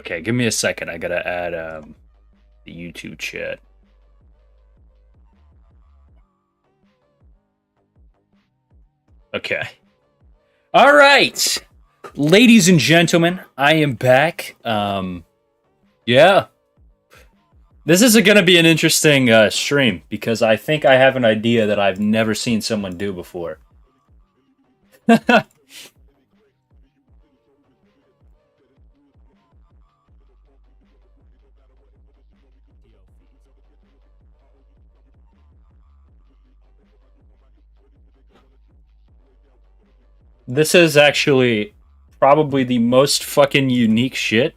Okay, give me a second. I gotta add the YouTube chat. Okay. All right, ladies and gentlemen, I am back. Yeah, this is gonna be an interesting stream because I think I have an idea that I've never seen someone do before. This is actually probably the most fucking unique shit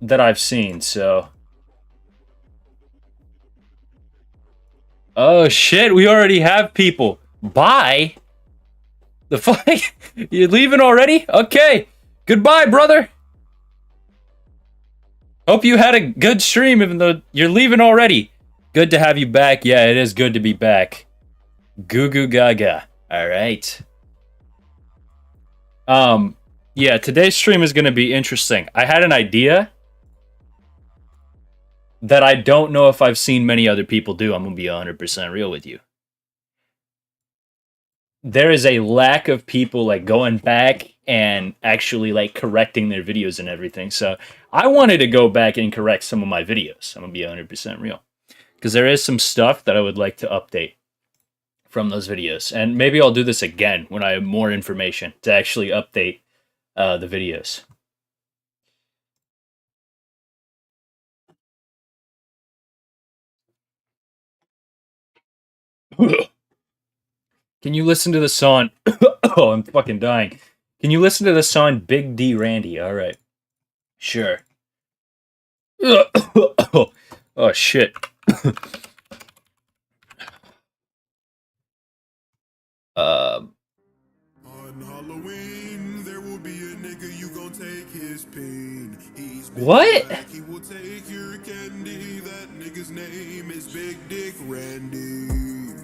that I've seen. So, oh shit, we already have people. Bye. The fuck? You leaving already? Okay. Goodbye, brother. Hope you had a good stream, even though you're leaving already. Good to have you back. Yeah, it is good to be back. Goo goo gaga. All right. Yeah, today's stream is going to be interesting. I had an idea that I don't know if I've seen many other people do. I'm going to be 100% real with you. There is a lack of people like going back and actually like correcting their videos and everything. So I wanted to go back and correct some of my videos. I'm going to be 100% real. Because there is some stuff that I would like to update from those videos. And maybe I'll do this again when I have more information to actually update the videos. Can you listen to the song? Oh, I'm fucking dying. Can you listen to the song Big D Randy? All right. Sure. Oh, shit. Um. On Halloween, there will be a nigga you gon' take his pain. He's big What? black, he will take your candy. That nigga's name is Big Dick Randy.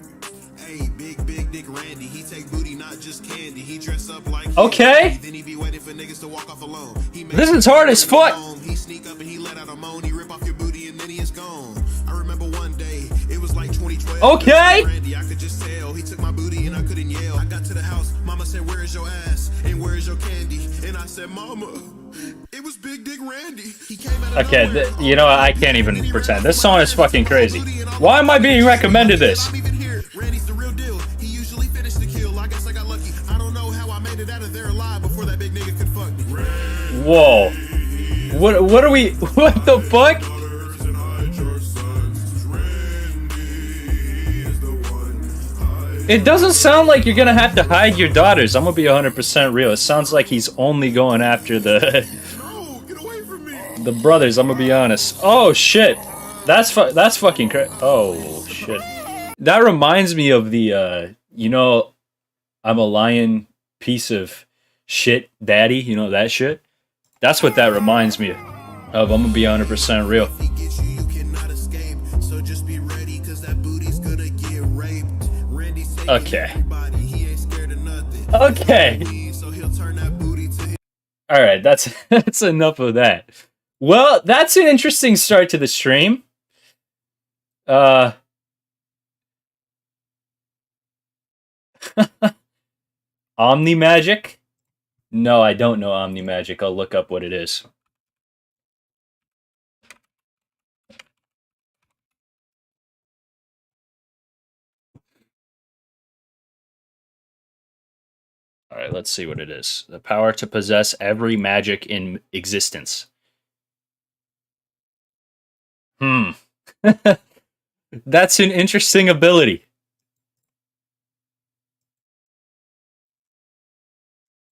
Hey, big Dick Randy. He take booty, not just candy. He dress up like Okay. then he be waiting for niggas to walk off alone. This is hard as fuck. He sneak up and he let out a moan. He rip off your booty and then he is gone. I remember one day, it was like 2012. Okay. Randy, I could just tell. He took my booty and I couldn't yell. I got to the house, mama said, where is your ass? And where is your candy? And I said, mama, it was Big Dick Randy. He came out of Okay, nowhere. you know what? I can't even pretend. This song is fucking crazy. Why am I being recommended this? I'm even here. Randy's the real deal. He usually finished the kill. I guess I got lucky. I don't know how I made it out of there alive before that big nigga could fuck me. Whoa. What are we? What the fuck? It doesn't sound like you're gonna have to hide your daughters. I'm gonna be 100% real. It sounds like he's only going after the No, get away from me. the brothers. I'm gonna be honest. Oh shit, that's fucking crazy. Oh shit, that reminds me of the you know, I'm a lion piece of shit, daddy. You know that shit. That's what that reminds me of. I'm gonna be 100% real. If he gets you, you cannot escape. So just be ready, cause that booty's gonna get raped. Randy's taking Okay. everybody. He ain't scared of nothing. Okay. So he'll turn that booty to his. All right, that's enough of that. Well, that's an interesting start to the stream. Omni Magic? No, I don't know Omni Magic. I'll look up what it is. All right, let's see what it is. The power to possess every magic in existence. Hmm. That's an interesting ability.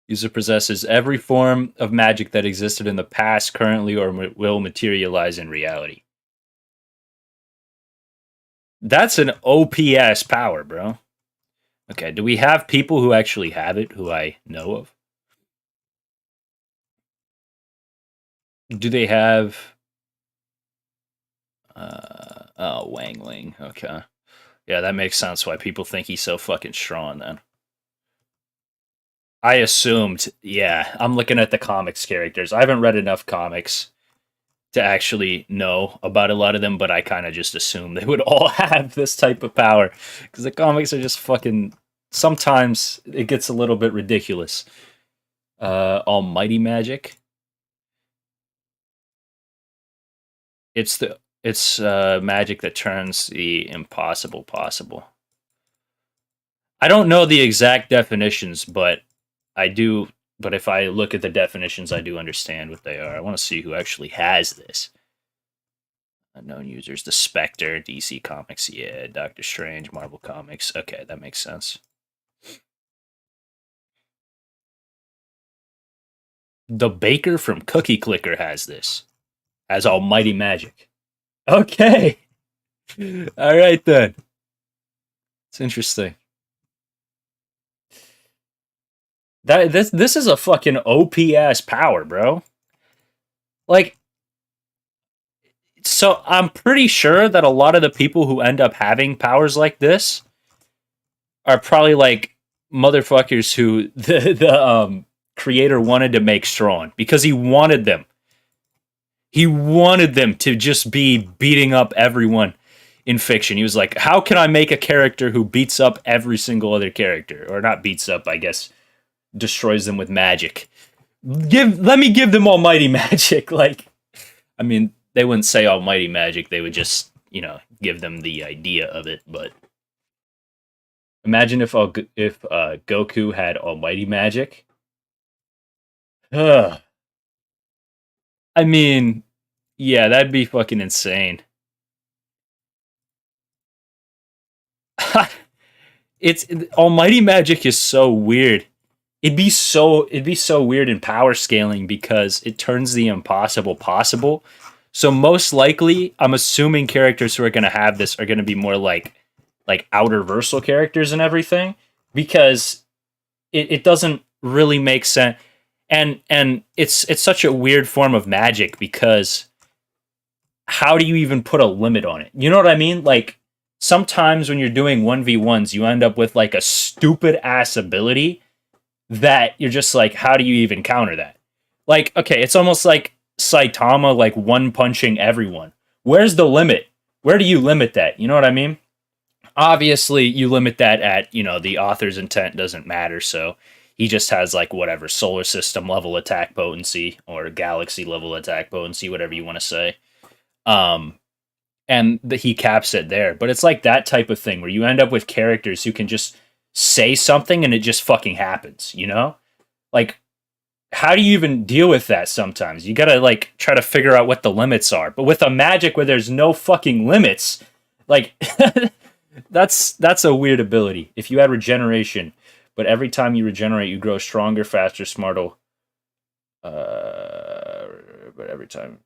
User possesses every form of magic that existed in the past, currently, or will materialize in reality. That's an OPS power, bro. Okay, do we have people who actually have it who I know of? Do they have... oh, Wangling. Okay. Yeah, that makes sense why people think he's so fucking strong, then. I assumed, yeah. I'm looking at the comics characters. I haven't read enough comics to actually know about a lot of them, but I kind of just assumed they would all have this type of power because the comics are just fucking. Sometimes it gets a little bit ridiculous. Almighty magic. It's magic that turns the impossible possible. I don't know the exact definitions, but I do. But if I look at the definitions, I do understand what they are. I want to see who actually has this. Unknown users: the Spectre, DC Comics, yeah, Doctor Strange, Marvel Comics. Okay, that makes sense. The Baker from Cookie Clicker has this. Has Almighty Magic. Okay. All right then. It's interesting. This is a fucking OP ass power, bro. Like, so I'm pretty sure that a lot of the people who end up having powers like this are probably like motherfuckers who the creator wanted to make strong because he wanted them. He wanted them to just be beating up everyone in fiction. He was like, "How can I make a character who beats up every single other character, or not beats up? I guess destroys them with magic. Let me give them almighty magic." Like, I mean, they wouldn't say almighty magic. They would just, give them the idea of it. But imagine if Goku had almighty magic. Ugh. I mean, yeah, that'd be fucking insane. It's almighty magic is so weird. It'd be so weird in power scaling because it turns the impossible possible. So most likely, I'm assuming characters who are going to have this are going to be more like outer versal characters and everything because it doesn't really make sense. And it's such a weird form of magic because how do you even put a limit on it? You know what I mean? Like sometimes when you're doing 1v1s, you end up with like a stupid ass ability that you're just like, how do you even counter that? Like, okay, it's almost like Saitama like one punching everyone. Where's the limit? Where do you limit that? You know what I mean? Obviously, you limit that at, the author's intent doesn't matter, so he just has like whatever solar system level attack potency or galaxy level attack potency, whatever you want to say. Um, and he caps it there. But it's like that type of thing where you end up with characters who can just say something and it just fucking happens, you know? Like, how do you even deal with that sometimes? You gotta, like, try to figure out what the limits are. But with a magic where there's no fucking limits, like, that's a weird ability. If you had regeneration, but every time you regenerate, you grow stronger, faster, smarter. But every time.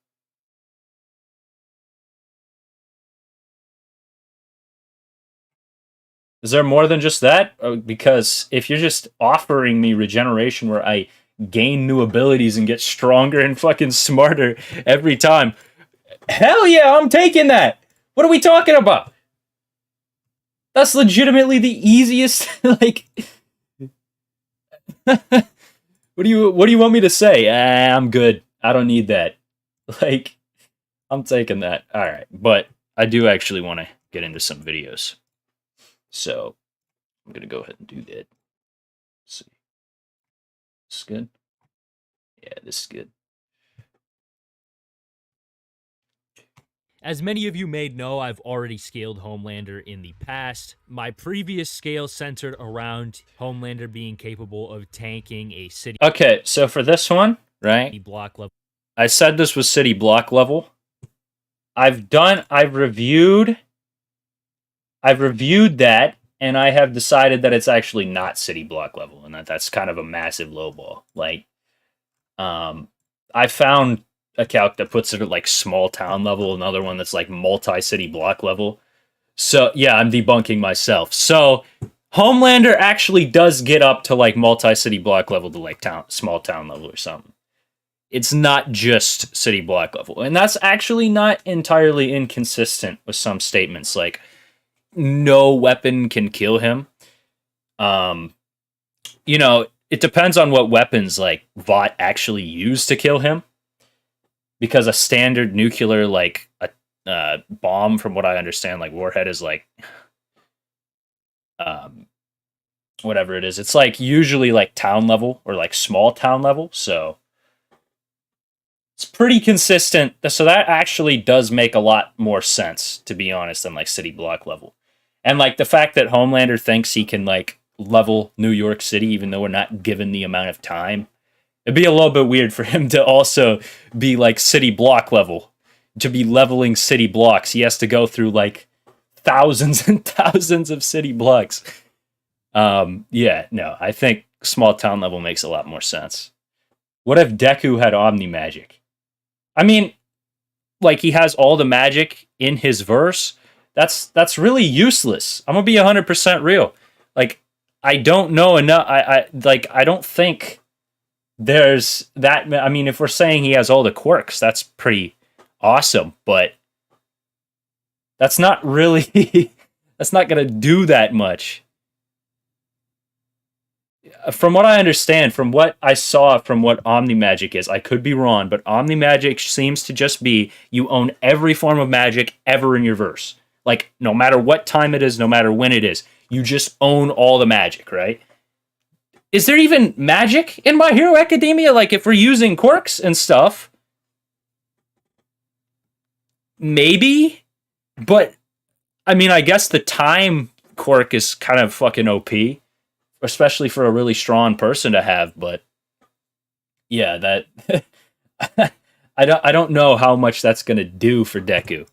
Is there more than just that? Because if you're just offering me regeneration where I gain new abilities and get stronger and fucking smarter every time, hell yeah, I'm taking that. What are we talking about? That's legitimately the easiest. Like, what do you want me to say? I'm good. I don't need that. Like, I'm taking that. All right, but I do actually want to get into some videos, so I'm gonna go ahead and do that. Let's see, this is good. Yeah, this is good. As many of you may know, I've already scaled Homelander in the past. My previous scale centered around Homelander being capable of tanking a city Okay, so for this one, right? block level. I said this was city block level. I've reviewed that, and I have decided that it's actually not city block level, and that's kind of a massive lowball. Like, I found a calc that puts it at like small town level, another one that's like multi-city block level. So yeah, I'm debunking myself. So Homelander actually does get up to like multi-city block level to like small town level or something. It's not just city block level. And that's actually not entirely inconsistent with some statements like no weapon can kill him. It it depends on what weapons like Vought actually used to kill him. Because a standard nuclear like a bomb, from what I understand, like warhead is like um, whatever it is. It's like usually like town level or like small town level, so it's pretty consistent. So that actually does make a lot more sense, to be honest, than like city block level. And like the fact that Homelander thinks he can like level New York City, even though we're not given the amount of time, it'd be a little bit weird for him to also be like city block level. To be leveling city blocks, he has to go through like thousands and thousands of city blocks. Yeah, no, I think small town level makes a lot more sense. What if Deku had Omni Magic? I mean, like he has all the magic in his verse. That's really useless. I'm gonna be 100% real. Like, I don't know enough. I don't think there's that. I mean, if we're saying he has all the quirks, that's pretty awesome. But that's not really. That's not gonna do that much. From what I understand, from what I saw, from what Omni Magic is, I could be wrong, but Omni Magic seems to just be you own every form of magic ever in your verse. Like, no matter what time it is, no matter when it is, you just own all the magic, right? Is there even magic in My Hero Academia? Like, if we're using quirks and stuff, maybe, but I mean, I guess the time quirk is kind of fucking OP, especially for a really strong person to have. But yeah, that I don't know how much that's gonna do for Deku.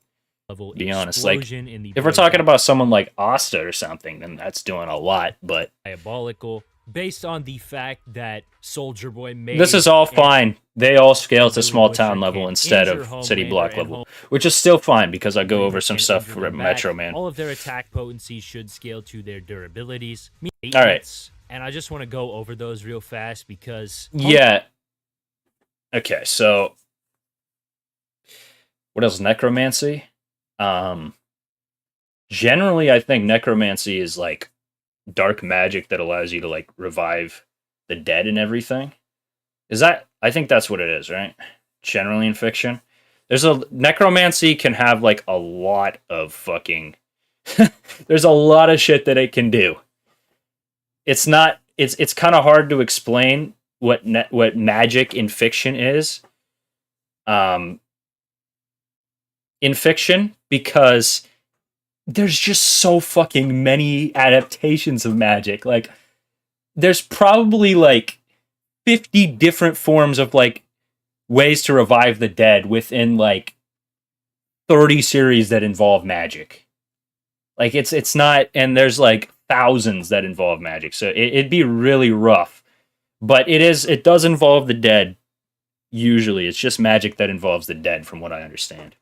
Level To be honest, like in the if we're talking about someone like Asta or something, then that's doing a lot. But diabolical, based on the fact that Soldier Boy made this is all fine. They all scale to small town level instead of city block level, which is still fine because I go over some stuff for Metro Man. All of their attack potency should scale to their durabilities. All right, and I just want to go over those real fast because yeah. Okay, so what else? Necromancy. Generally, I think necromancy is like dark magic that allows you to like revive the dead and everything. Is that? I think that's what it is, right? Generally in fiction, there's a necromancy can have like a lot of fucking. There's a lot of shit that it can do. It's not. It's kind of hard to explain what magic in fiction is. In fiction, because there's just so fucking many adaptations of magic. Like, there's probably like 50 different forms of like ways to revive the dead within like 30 series that involve magic. Like, it's not, and there's like thousands that involve magic, so it'd be really rough. But it does involve the dead. Usually, it's just magic that involves the dead, from what I understand.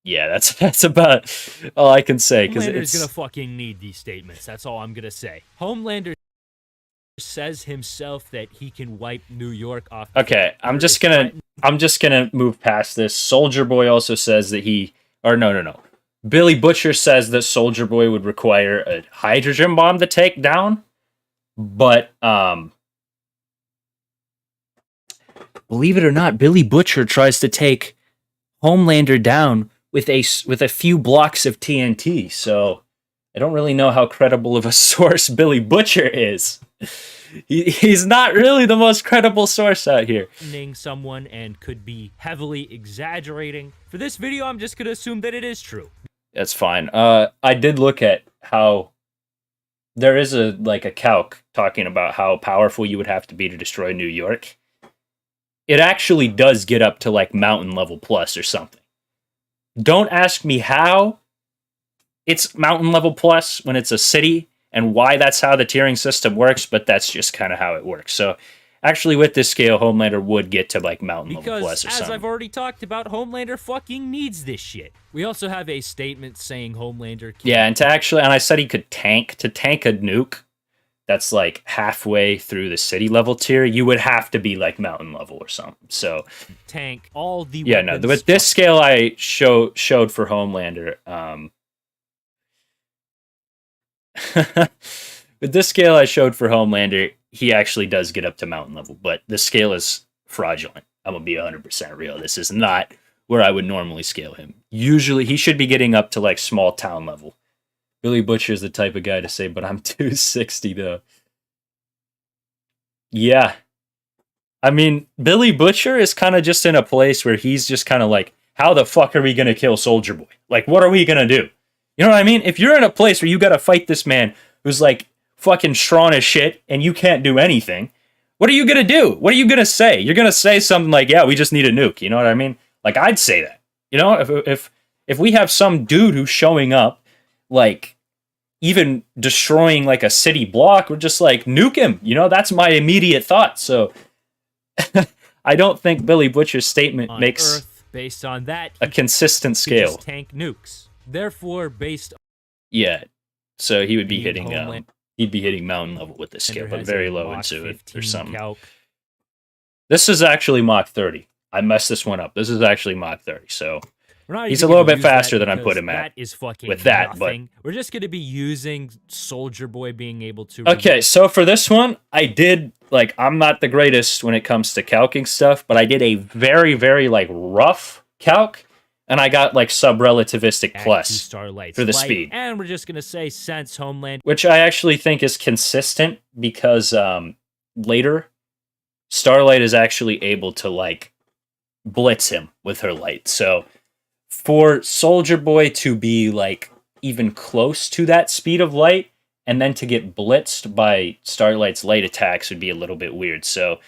Yeah, that's about all I can say, because Homelander's gonna fucking need these statements. That's all I'm gonna say. Homelander says himself that he can wipe New York off. Okay, I'm just gonna move past this. Soldier Boy also says that no. Billy Butcher says that Soldier Boy would require a hydrogen bomb to take down, but believe it or not, Billy Butcher tries to take Homelander down with a few blocks of TNT. So I don't really know how credible of a source Billy Butcher is. He's not really the most credible source out here. Someone and could be heavily exaggerating. For this video, I'm just gonna assume that it is true. That's fine. I did look at how there is a calc talking about how powerful you would have to be to destroy New York. It actually does get up to like mountain level plus or something. Don't ask me how it's mountain level plus when it's a city and why that's how the tiering system works, but that's just kind of how it works. So actually with this scale, Homelander would get to like mountain level plus or something. Because as I've already talked about, Homelander fucking needs this shit. We also have a statement saying Homelander can... Yeah, and I said he could tank a nuke that's like halfway through the city level tier, you would have to be like mountain level or something. So tank all the with this scale I showed for Homelander, with this scale I showed for Homelander, he actually does get up to mountain level, but the scale is fraudulent. I'm gonna be 100% real. This is not where I would normally scale him. Usually, he should be getting up to like small town level. Billy Butcher is the type of guy to say, but I'm 260 though. Yeah, I mean, Billy Butcher is kind of just in a place where he's just kind of like, how the fuck are we gonna kill Soldier Boy? Like, what are we gonna do? You know what I mean? If you're in a place where you gotta fight this man who's like fucking strong as shit and you can't do anything, what are you gonna do? What are you gonna say? You're gonna say something like, "Yeah, we just need a nuke." You know what I mean? Like, I'd say that. You know, if we have some dude who's showing up, like even destroying like a city block, we're just like nuke him. You know, that's my immediate thought. So I don't think Billy Butcher's statement on makes Earth. Based on that, a consistent he could scale. just tank nukes. Therefore, based Yeah, so he would be Being hitting Homeland- he'd be hitting mountain level with this scale, Commander but has very a low Mach into it 15 or something. calc. This is actually Mach 30. I messed this one up. This is actually Mach 30. So We're not he's even a little gonna bit use that faster than I because put him at That is fucking with that, but- nothing. We're just gonna be using Soldier Boy being able to. okay, so for this one, I did like I'm not the greatest when it comes to calcing stuff, but I did a very, very like rough calc, and I got like sub-relativistic react to plus, Starlight's for the light. speed. And we're just gonna say since Homeland which I actually think is consistent because later Starlight is actually able to like blitz him with her light. So for Soldier Boy to be like even close to that speed of light and then to get blitzed by Starlight's light attacks would be a little bit weird. So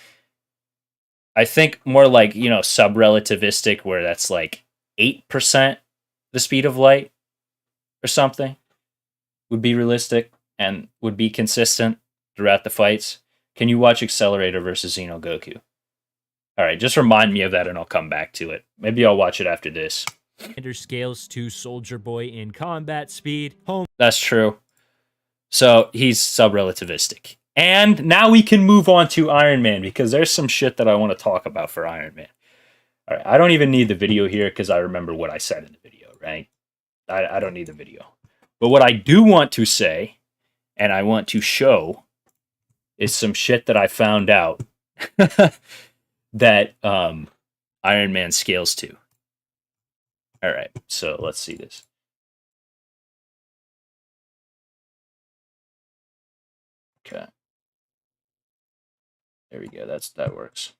I think more like, you know, sub-relativistic where that's like 8% the speed of light or something would be realistic and would be consistent throughout the fights. Can you watch Accelerator versus Xeno Goku? All right, just remind me of that and I'll come back to it. Maybe I'll watch it after this. scales to Soldier Boy in combat speed, That's true. So he's sub-relativistic. And now we can move on to Iron Man because there's some shit that I want to talk about for Iron Man. All right, I don't even need the video here because I remember what I said in the video, right? I don't need the video. But what I do want to say, and I want to show, is some shit that I found out that Iron Man scales to. All right, so let's see this. Okay. There we go. That works.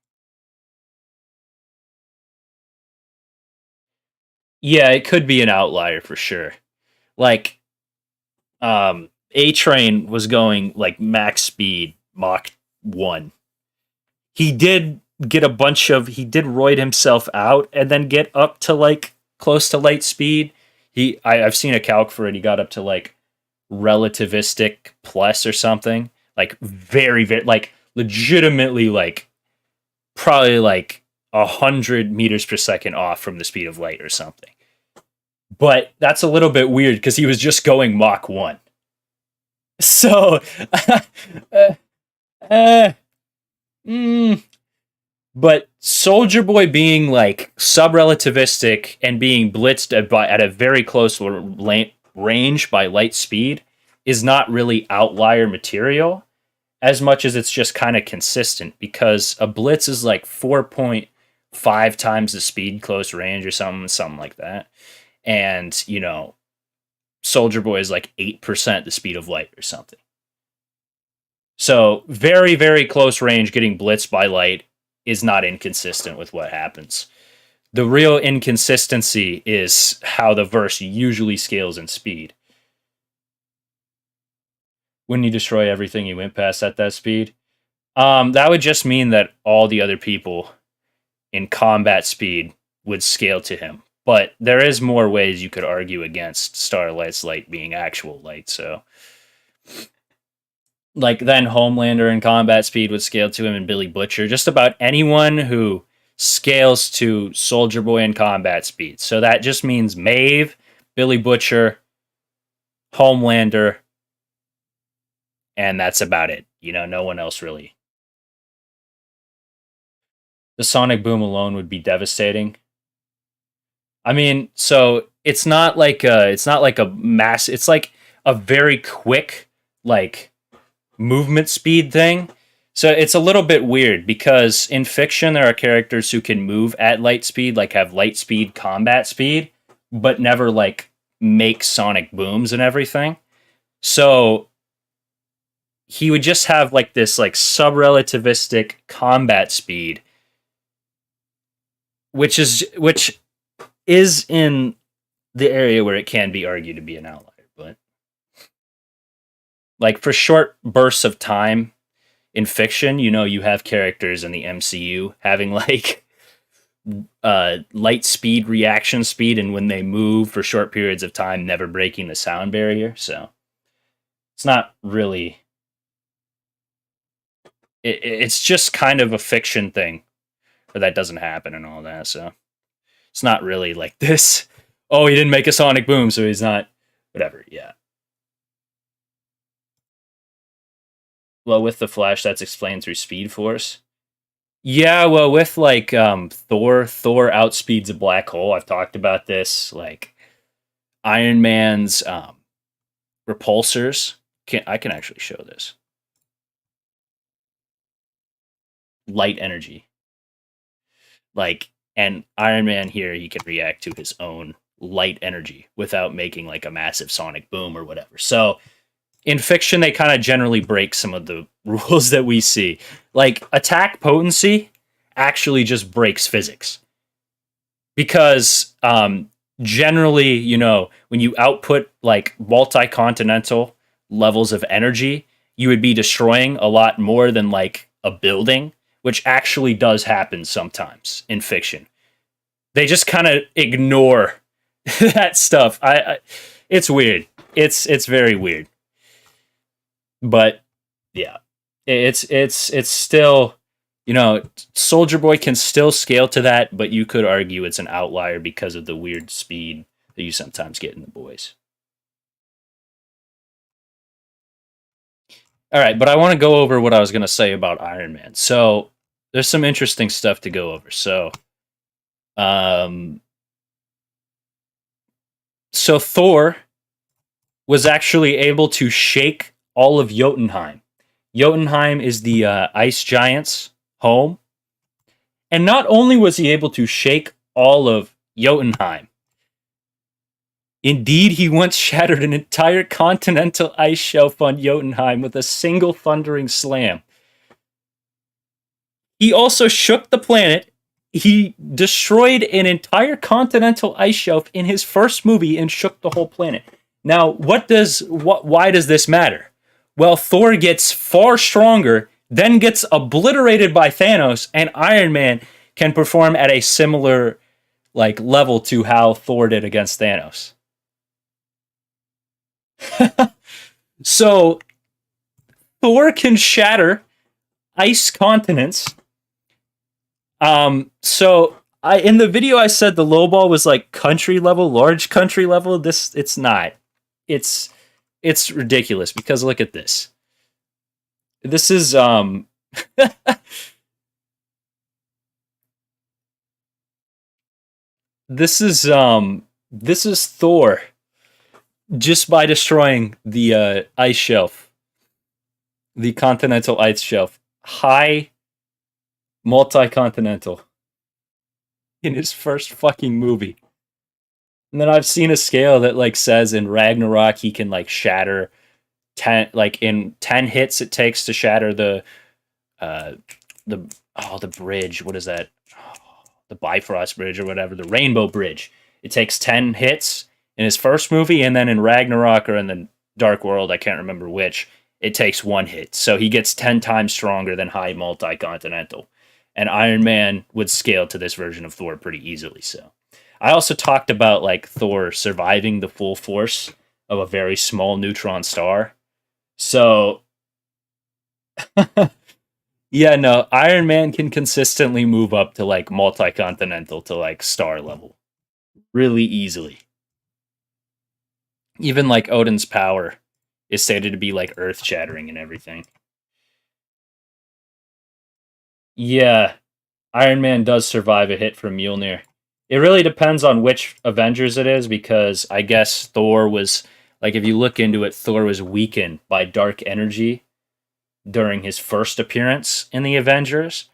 Yeah, it could be an outlier for sure. Like, A-Train was going like max speed, Mach 1. He did get he did roid himself out and then get up to like close to light speed. I've seen a calc for it. He got up to like relativistic plus or something. Like very, very, like legitimately like probably like 100 meters per second off from the speed of light or something. But that's a little bit weird because he was just going Mach 1. So, but Soldier Boy being like sub-relativistic and being blitzed at a very close range by light speed is not really outlier material as much as it's just kind of consistent because a blitz is like 4.5 times the speed close range or something like that. And, you know, Soldier Boy is like 8% the speed of light or something. So very, very close range getting blitzed by light is not inconsistent with what happens. The real inconsistency is how the verse usually scales in speed. When you destroy everything you went past at that speed, that would just mean that all the other people in combat speed would scale to him. But there is more ways you could argue against Starlight's light being actual light. So, like then Homelander in combat speed would scale to him, and Billy Butcher. Just about anyone who scales to Soldier Boy in combat speed. So that just means Maeve, Billy Butcher, Homelander, and that's about it. You know, no one else really. The sonic boom alone would be devastating. I mean, so it's not like a mass. It's like a very quick, like movement speed thing. So it's a little bit weird because in fiction there are characters who can move at light speed, like have light speed combat speed, but never like make sonic booms and everything. So he would just have like this like sub-relativistic combat speed, which is in the area where it can be argued to be an outlier. But like for short bursts of time in fiction, you have characters in the MCU having like light speed reaction speed, and when they move for short periods of time, never breaking the sound barrier. So it's not really. It's just kind of a fiction thing, where that doesn't happen and all that. So it's not really like this. Oh, he didn't make a sonic boom, so he's not. Whatever. Yeah. Well, with the Flash, that's explained through Speed Force. Yeah, well, with like Thor outspeeds a black hole. I've talked about this. Like Iron Man's repulsors. I can actually show this. Light energy. Like, and Iron Man here, he can react to his own light energy without making like a massive sonic boom or whatever. So in fiction, they kind of generally break some of the rules that we see. Like attack potency actually just breaks physics because generally, when you output like multi-continental levels of energy, you would be destroying a lot more than like a building, which actually does happen sometimes in fiction. They just kind of ignore that stuff. It's weird. It's very weird. But yeah, it's still, Soldier Boy can still scale to that, but you could argue it's an outlier because of the weird speed that you sometimes get in the boys. All right, but I want to go over what I was going to say about Iron Man. So there's some interesting stuff to go over. Um, so Thor was actually able to shake all of Jotunheim. Jotunheim is the ice giant's home. And not only was he able to shake all of Jotunheim, indeed, he once shattered an entire continental ice shelf on Jotunheim with a single thundering slam. He also shook the planet. He destroyed an entire continental ice shelf in his first movie and shook the whole planet. Now, why does this matter? Well, Thor gets far stronger, then gets obliterated by Thanos, and Iron Man can perform at a similar like level to how Thor did against Thanos. So Thor can shatter ice continents. So I in the video I said the low ball was like country level, large country level. It's not. It's it's ridiculous because look at this. This is this is Thor just by destroying the ice shelf, the continental ice shelf, high multi-continental in his first fucking movie. And then I've seen a scale that like says in Ragnarok he can like shatter 10 like in 10 hits it takes to shatter uh the the bridge. What is that? The Bifrost Bridge or whatever, the Rainbow Bridge. It takes 10 hits in his first movie, and then in Ragnarok or in the Dark World, I can't remember which, it takes one hit. So he gets 10 times stronger than High Multi-Continental. And Iron Man would scale to this version of Thor pretty easily. So I also talked about like Thor surviving the full force of a very small neutron star. So yeah, no, Iron Man can consistently move up to like multi-continental to like star level really easily. Even like Odin's power is stated to be like earth shattering and everything. Yeah, Iron Man does survive a hit from Mjolnir. It really depends on which Avengers it is because I guess Thor was like if you look into it, Thor was weakened by dark energy during his first appearance in the Avengers.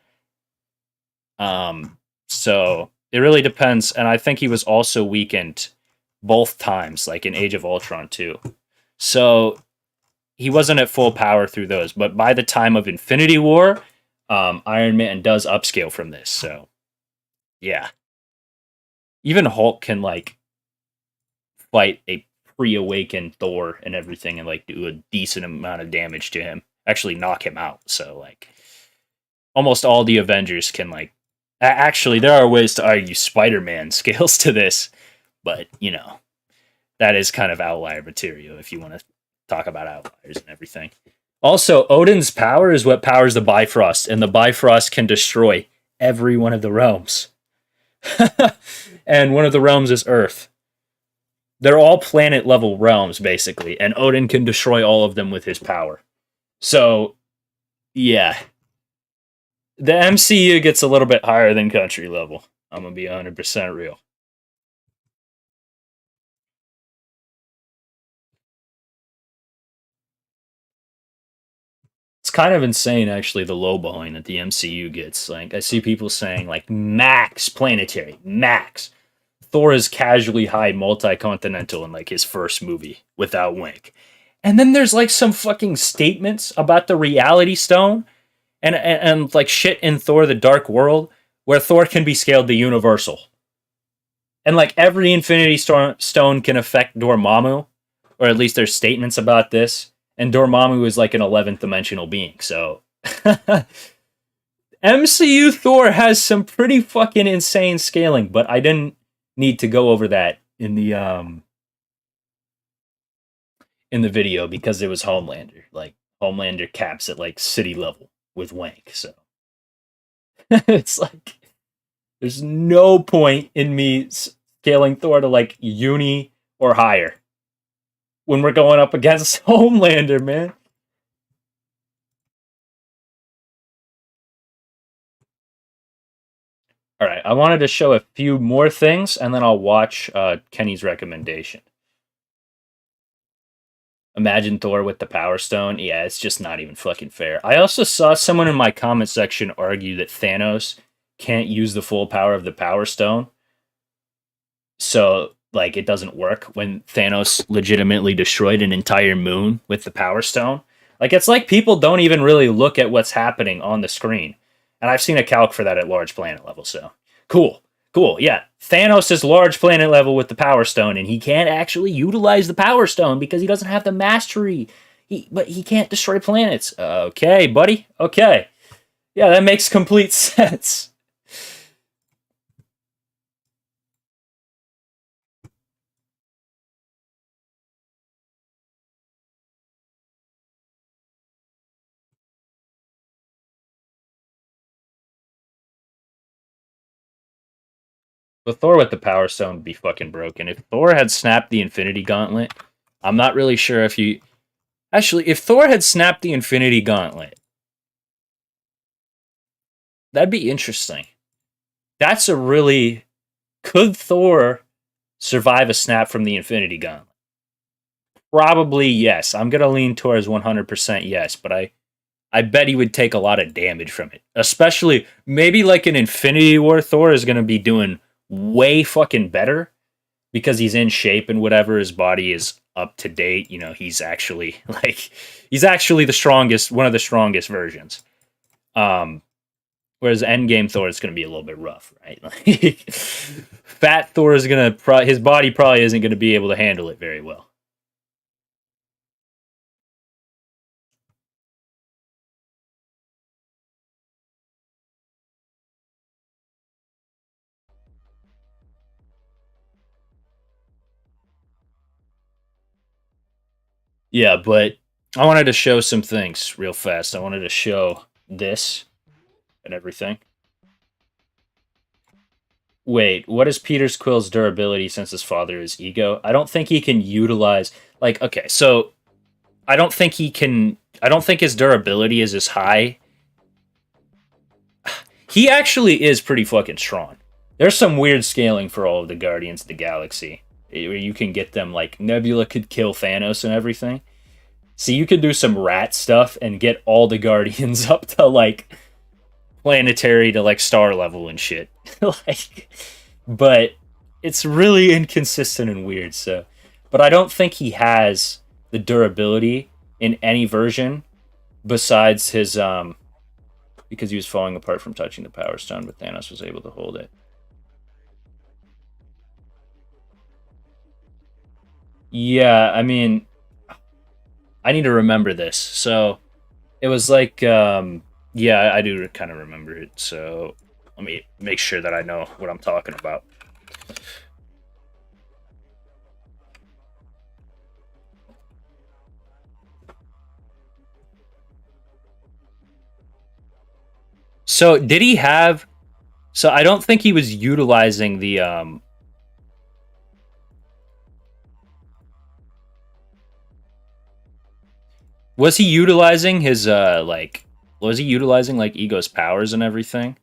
So it really depends, and I think he was also weakened both times, like in Age of Ultron too. So he wasn't at full power through those, but by the time of Infinity War, Iron Man does upscale from this. So yeah, even Hulk can like fight a pre-awakened Thor and everything, and like do a decent amount of damage to him. Actually, knock him out. So like, almost all the Avengers can like. Actually, there are ways to argue Spider-Man scales to this, but you know that is kind of outlier material if you want to talk about outliers and everything. Also, Odin's power is what powers the Bifrost, and the Bifrost can destroy every one of the realms. And one of the realms is Earth. They're all planet level realms, basically, and Odin can destroy all of them with his power. So, yeah. The MCU gets a little bit higher than country level. I'm going to be 100% real. It's kind of insane, actually, the low balling that the MCU gets. Like, I see people saying, like, max planetary, max. Thor is casually high multi-continental in, like, his first movie without Wink. And then there's, like, some fucking statements about the Reality Stone and like, shit in Thor the Dark World where Thor can be scaled to Universal. And, like, every Infinity Stone can affect Dormammu, or at least there's statements about this. And Dormammu is like an 11th dimensional being. So MCU Thor has some pretty fucking insane scaling, but I didn't need to go over that in the video because it was Homelander. Like, Homelander caps at like city level with Wank. So it's like there's no point in me scaling Thor to like uni or higher when we're going up against Homelander, man. All right, I wanted to show a few more things, and then I'll watch Kenny's recommendation. Imagine Thor with the Power Stone. Yeah, it's just not even fucking fair. I also saw someone in my comment section argue that Thanos can't use the full power of the Power Stone. So, like, it doesn't work when Thanos legitimately destroyed an entire moon with the Power Stone. Like, it's like people don't even really look at what's happening on the screen. And I've seen a calc for that at large planet level, so cool. Cool, yeah. Thanos is large planet level with the Power Stone, and he can't actually utilize the Power Stone because he doesn't have the mastery. But he can't destroy planets. Okay, buddy. Okay. Yeah, that makes complete sense. But Thor with the Power Stone would be fucking broken. If Thor had snapped the Infinity Gauntlet, I'm not really sure if you... Actually, if Thor had snapped the Infinity Gauntlet, that'd be interesting. That's a really... Could Thor survive a snap from the Infinity Gauntlet? Probably yes. I'm going to lean towards 100% yes, but I bet he would take a lot of damage from it. Especially, maybe like an Infinity War Thor is going to be doing way fucking better because he's in shape and whatever. His body is up to date. You know, he's actually the strongest, one of the strongest versions. Whereas Endgame Thor is going to be a little bit rough, right? Like, Fat Thor is going to, his body probably isn't going to be able to handle it very well. Yeah, but I wanted to show some things real fast. I wanted to show this and everything. Wait, what is Peter's Quill's durability since his father is ego? I don't think he can utilize, like, okay, so I don't think his durability is as high. He actually is pretty fucking strong. There's some weird scaling for all of the Guardians of the Galaxy where you can get them, like, Nebula could kill Thanos and everything. See, you could do some rat stuff and get all the Guardians up to like planetary to like star level and shit. Like, but it's really inconsistent and weird. So, but I don't think he has the durability in any version besides his because he was falling apart from touching the Power Stone, but Thanos was able to hold it. Yeah, I mean, I need to remember this. So it was like, yeah, I do kind of remember it. So let me make sure that I know what I'm talking about. So did he have? So I don't think he was utilizing the Was he utilizing his like? Was he utilizing like Ego's powers and everything?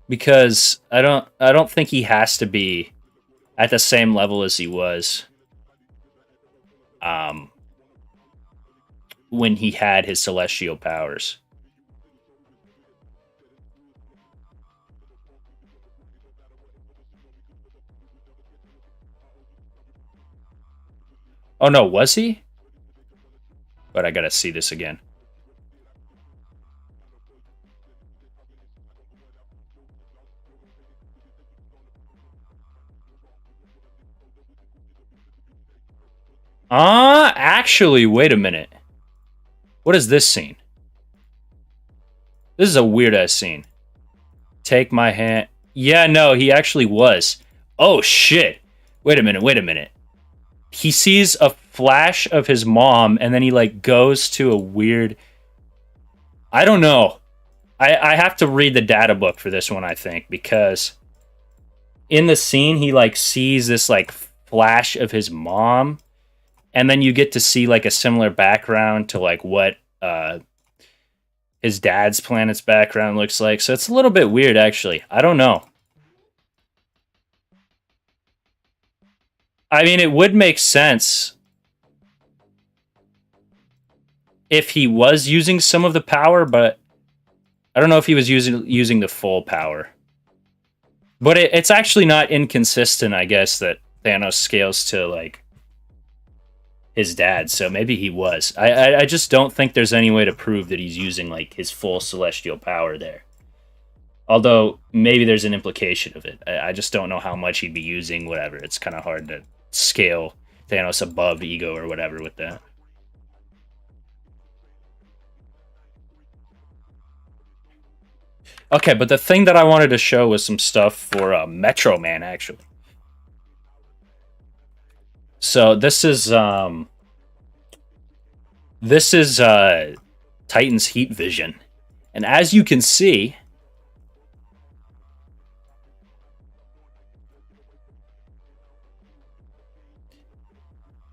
Because I don't think he has to be at the same level as he was um when he had his celestial powers. Oh no, was he? But I gotta see this again. Actually, wait a minute. What is this scene? This is a weird ass scene. Take my hand. Yeah, no, he actually was. Oh shit. Wait a minute, wait a minute. He sees a flash of his mom and then he like goes to a weird I don't know. I have to read the data book for this one, I think, because in the scene he like sees this like flash of his mom and then you get to see like a similar background to like what his dad's planet's background looks like. So it's a little bit weird actually. I don't know. I mean, it would make sense if he was using some of the power, but I don't know if he was using the full power. But it's actually not inconsistent, I guess, that Thanos scales to like his dad. So maybe he was. I just don't think there's any way to prove that he's using like his full celestial power there. Although maybe there's an implication of it. I just don't know how much he'd be using. Whatever. It's kind of hard to scale Thanos above Ego or whatever with that. Okay, but the thing that I wanted to show was some stuff for Metro Man, actually. So this is Titan's heat vision, and as you can see,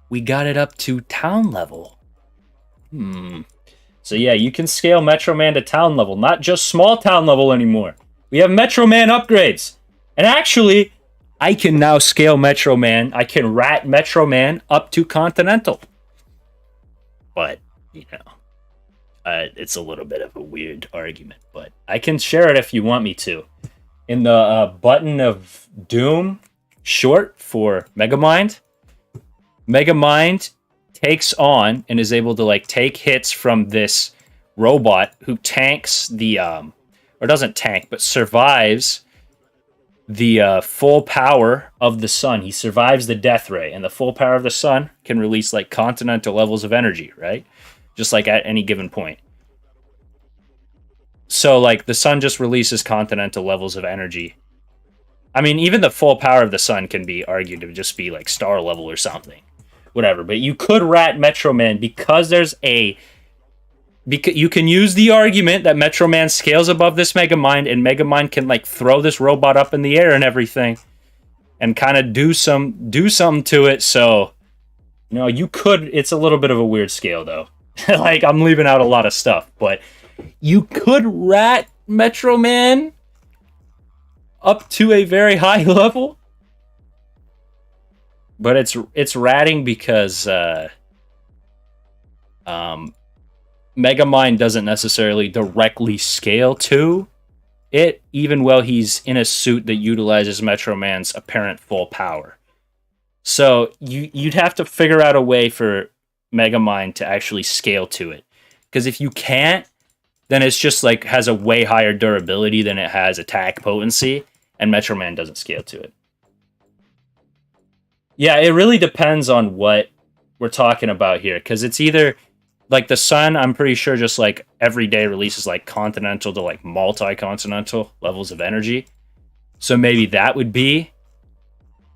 we got it up to town level. So yeah, you can scale Metro Man to town level, not just small town level anymore. We have Metro Man upgrades. And actually, I can now scale Metro Man. I can rat Metro Man up to Continental. But, you know, it's a little bit of a weird argument. But I can share it if you want me to. In the button of Doom short for Megamind, Megamind takes on and is able to like take hits from this robot who tanks the or doesn't tank but survives the full power of the sun. He survives the death ray, and the full power of the sun can release like continental levels of energy, right? Just like at any given point. So like the sun just releases continental levels of energy. I mean, even the full power of the sun can be argued to just be like star level or something. Whatever, but you could rat Metro Man because you can use the argument that Metro Man scales above this Megamind, and Megamind can like throw this robot up in the air and everything, and kind of do something to it. So, you know, you could. It's a little bit of a weird scale though. Like I'm leaving out a lot of stuff, but you could rat Metro Man up to a very high level. But it's ratting because Megamind doesn't necessarily directly scale to it, even while he's in a suit that utilizes Metro Man's apparent full power. So you'd have to figure out a way for Megamind to actually scale to it. Because if you can't, then it's just like has a way higher durability than it has attack potency, and Metro Man doesn't scale to it. Yeah, it really depends on what we're talking about here, because it's either like the sun, I'm pretty sure just like every day releases like continental to like multi-continental levels of energy. So maybe that would be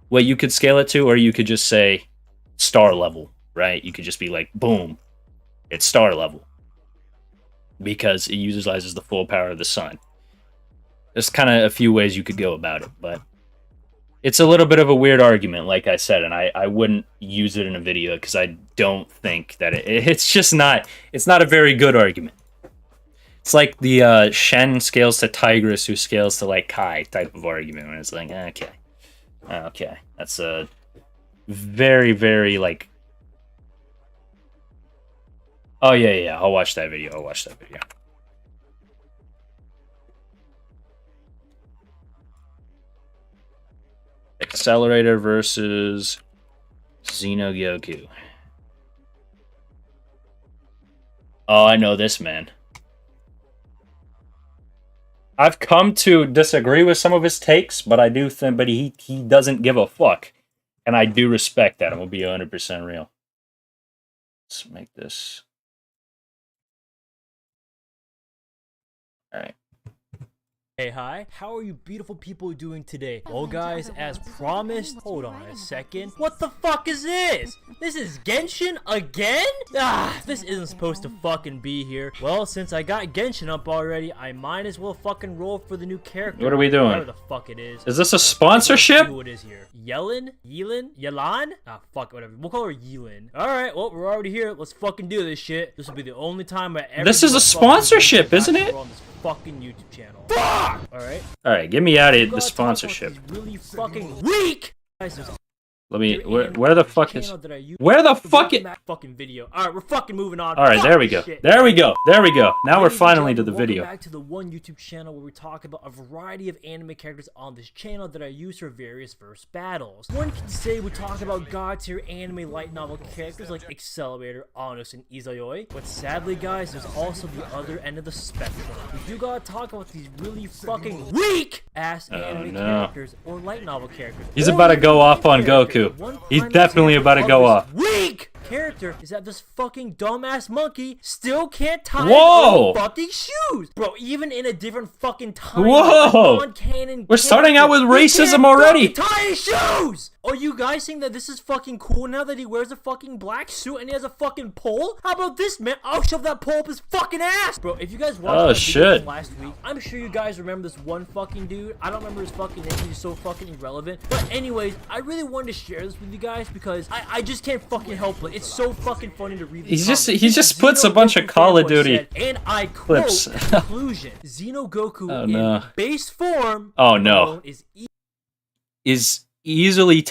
what you could scale it to, or you could just say star level, right? You could just be like, boom, it's star level. Because it utilizes the full power of the sun. There's kind of a few ways you could go about it, but it's a little bit of a weird argument, like I said, and I wouldn't use it in a video because I don't think that it's just not, it's not a very good argument. It's like the Shen scales to Tigress who scales to like Kai type of argument, when it's like, okay, that's a very, very like, oh yeah, I'll watch that video, Accelerator versus Xenogoku. Oh, I know this man. I've come to disagree with some of his takes, but I do think, but he doesn't give a fuck, and I do respect that. I'm gonna be 100% real. Let's make this. All right. Hey, hi. How are you beautiful people doing today? Well, guys, as promised, hold on a second. What the fuck is this? This is Genshin again? This isn't supposed to fucking be here. Well, since I got Genshin up already, I might as well fucking roll for the new character. What are we doing? Whatever the fuck it is. Is this a sponsorship? Let's see who it is here. Yelan? Fuck, whatever. We'll call her Yelin. Alright, well, we're already here. Let's fucking do this shit. This will be the only time I ever. This is a sponsorship, isn't it? On this fucking YouTube channel. Fuck! Alright, get me out of the sponsorship. Really fucking weak! Let me, where the fuck is, where the fuck it, fucking video. Alright, we're fucking moving on. Alright, there we go. There we go. Now we're finally to the video. Welcome back to the one YouTube channel where we talk about a variety of anime characters on this channel that I use for various verse battles. One can say we talk about god tier anime light novel characters like Accelerator, Honest, and Izayoi. But sadly, guys, there's also the other end of the spectrum. We do gotta talk about these really fucking weak ass anime characters or light novel characters. He's about to go off on Goku. He's definitely about to go off. Weak character is that this fucking dumbass monkey still can't tie his fucking shoes, bro. Even in a different fucking time. Whoa! We're starting out with racism already. Tie his shoes. Are you guys saying that this is fucking cool now that he wears a fucking black suit and he has a fucking pole? How about this, man? I'll shove that pole up his fucking ass, bro. If you guys watched that video from last week, I'm sure you guys remember this one fucking dude. I don't remember his fucking name. He's so fucking irrelevant. But anyways, I really wanted to share this with you guys because I just can't fucking help it. It's so fucking funny to read. He just puts a bunch of Call of Duty and I quote, clips. Conclusion: Xenogoku in base form. Is easily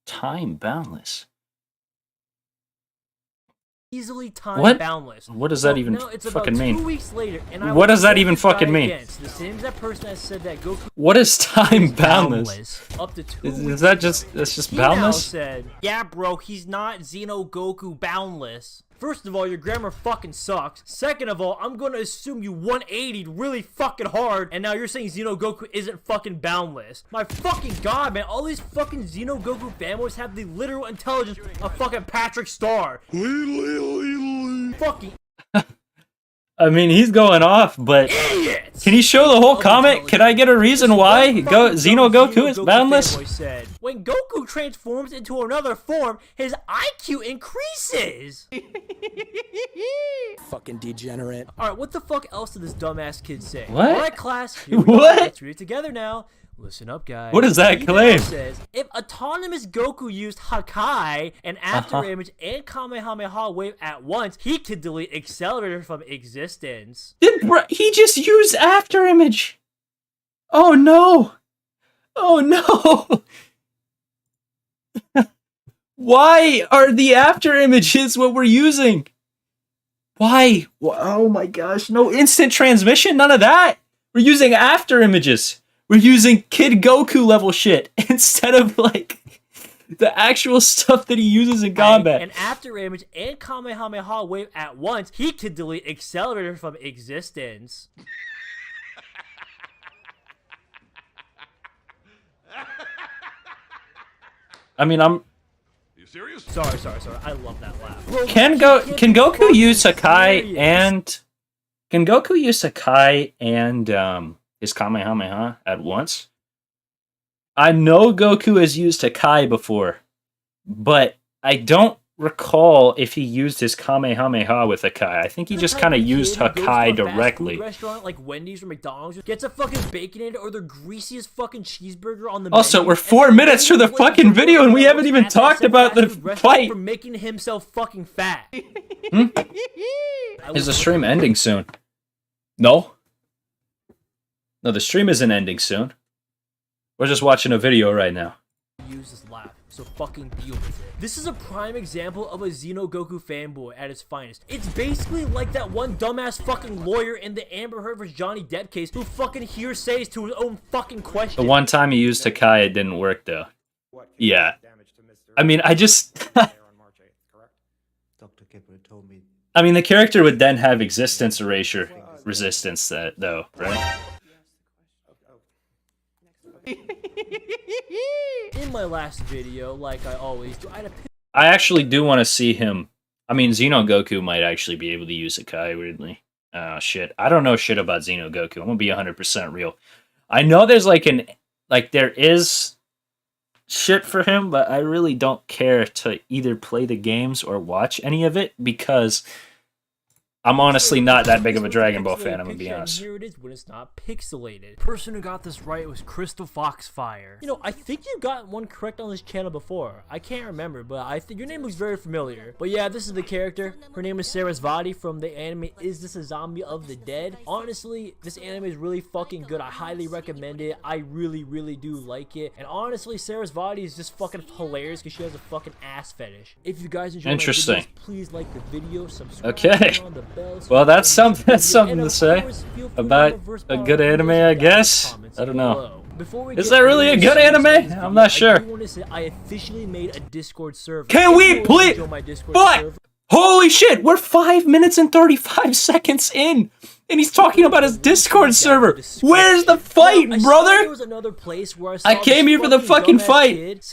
time boundless. Easily time boundless. What does that even fucking mean? 2 weeks later, and what does that even fucking mean? The same exact person that said that Goku. What is time boundless? Up to 2 is that just boundless? He now said, yeah, bro, he's not Xenogoku boundless. First of all, your grammar fucking sucks. Second of all, I'm gonna assume you 180'd really fucking hard, and now you're saying Xenogoku isn't fucking boundless. My fucking god, man, all these fucking Xenogoku fanboys have the literal intelligence of fucking Patrick Star. Fucking I mean, he's going off, but idiots! Can you show the whole comment? Can I get a reason why Xenogoku is boundless? Said, when Goku transforms into another form, his IQ increases. Fucking degenerate. Alright, what the fuck else did this dumbass kid say? What? Alright, class, here we go. Let's read it together now. Listen up, guys. What does that claim? Says, if autonomous Goku used Hakai and After Image and Kamehameha Wave at once, he could delete Accelerator from existence. He just used After Image. Oh no! Oh no! Why are the after images what we're using? Why? Oh my gosh, no instant transmission, none of that. We're using after images. We're using Kid Goku level shit instead of like the actual stuff that he uses in combat. An after image and Kamehameha wave at once, he could delete Accelerator from existence. I mean, I'm... You serious? Sorry. I love that laugh. Bro, Can Goku use Sakai and... Can Goku use Sakai and his Kamehameha at once? I know Goku has used Sakai before, but I don't recall if he used his Kamehameha with Hakai. I think he just kind of used Hakai directly. Restaurant like Wendy's or McDonald's gets a fucking Baconator or the greasiest fucking cheeseburger on the also, menu, we're 4 minutes through the fucking video and we haven't even talked about the fight. For making himself fucking fat. Is the stream ending soon? No? No, the stream isn't ending soon. We're just watching a video right now. Use this laugh, so fucking deal with it. This is a prime example of a Xeno Goku fanboy at its finest. It's basically like that one dumbass fucking lawyer in the Amber Heard vs. Johnny Depp case who fucking hearsays to his own fucking question. The one time he used Hakai, it didn't work though. Yeah. I mean, I just... I mean, the character would then have existence erasure resistance though, right? In my last video, like I always do, I actually do want to see him. I mean, Xeno Goku might actually be able to use Hakai, weirdly. Oh, shit. I don't know shit about Xeno Goku. I'm gonna be 100% real. I know there's there is shit for him, but I really don't care to either play the games or watch any of it because I'm honestly not that big of a Dragon Ball fan, I'm gonna be honest. Here it is when it's not pixelated. The person who got this right was Crystal Foxfire. You know, I think you got one correct on this channel before. I can't remember, but I think your name looks very familiar. But yeah, this is the character. Her name is Sarasvati from the anime Is This a Zombie of the Dead? Honestly, this anime is really fucking good. I highly recommend it. I really do like it. And honestly, Sarasvati is just fucking hilarious because she has a fucking ass fetish. If you guys enjoy my videos, please like the video, subscribe, okay. on the bell. Well, that's something to say about a good anime, I guess. I don't know. Is that really a good anime? I'm not sure. I officially made a Discord server. Can we please? Fuck! Holy shit! We're 5 minutes and 35 seconds in, and he's talking about his Discord server. Where's the fight, brother? I came here for the fucking fight.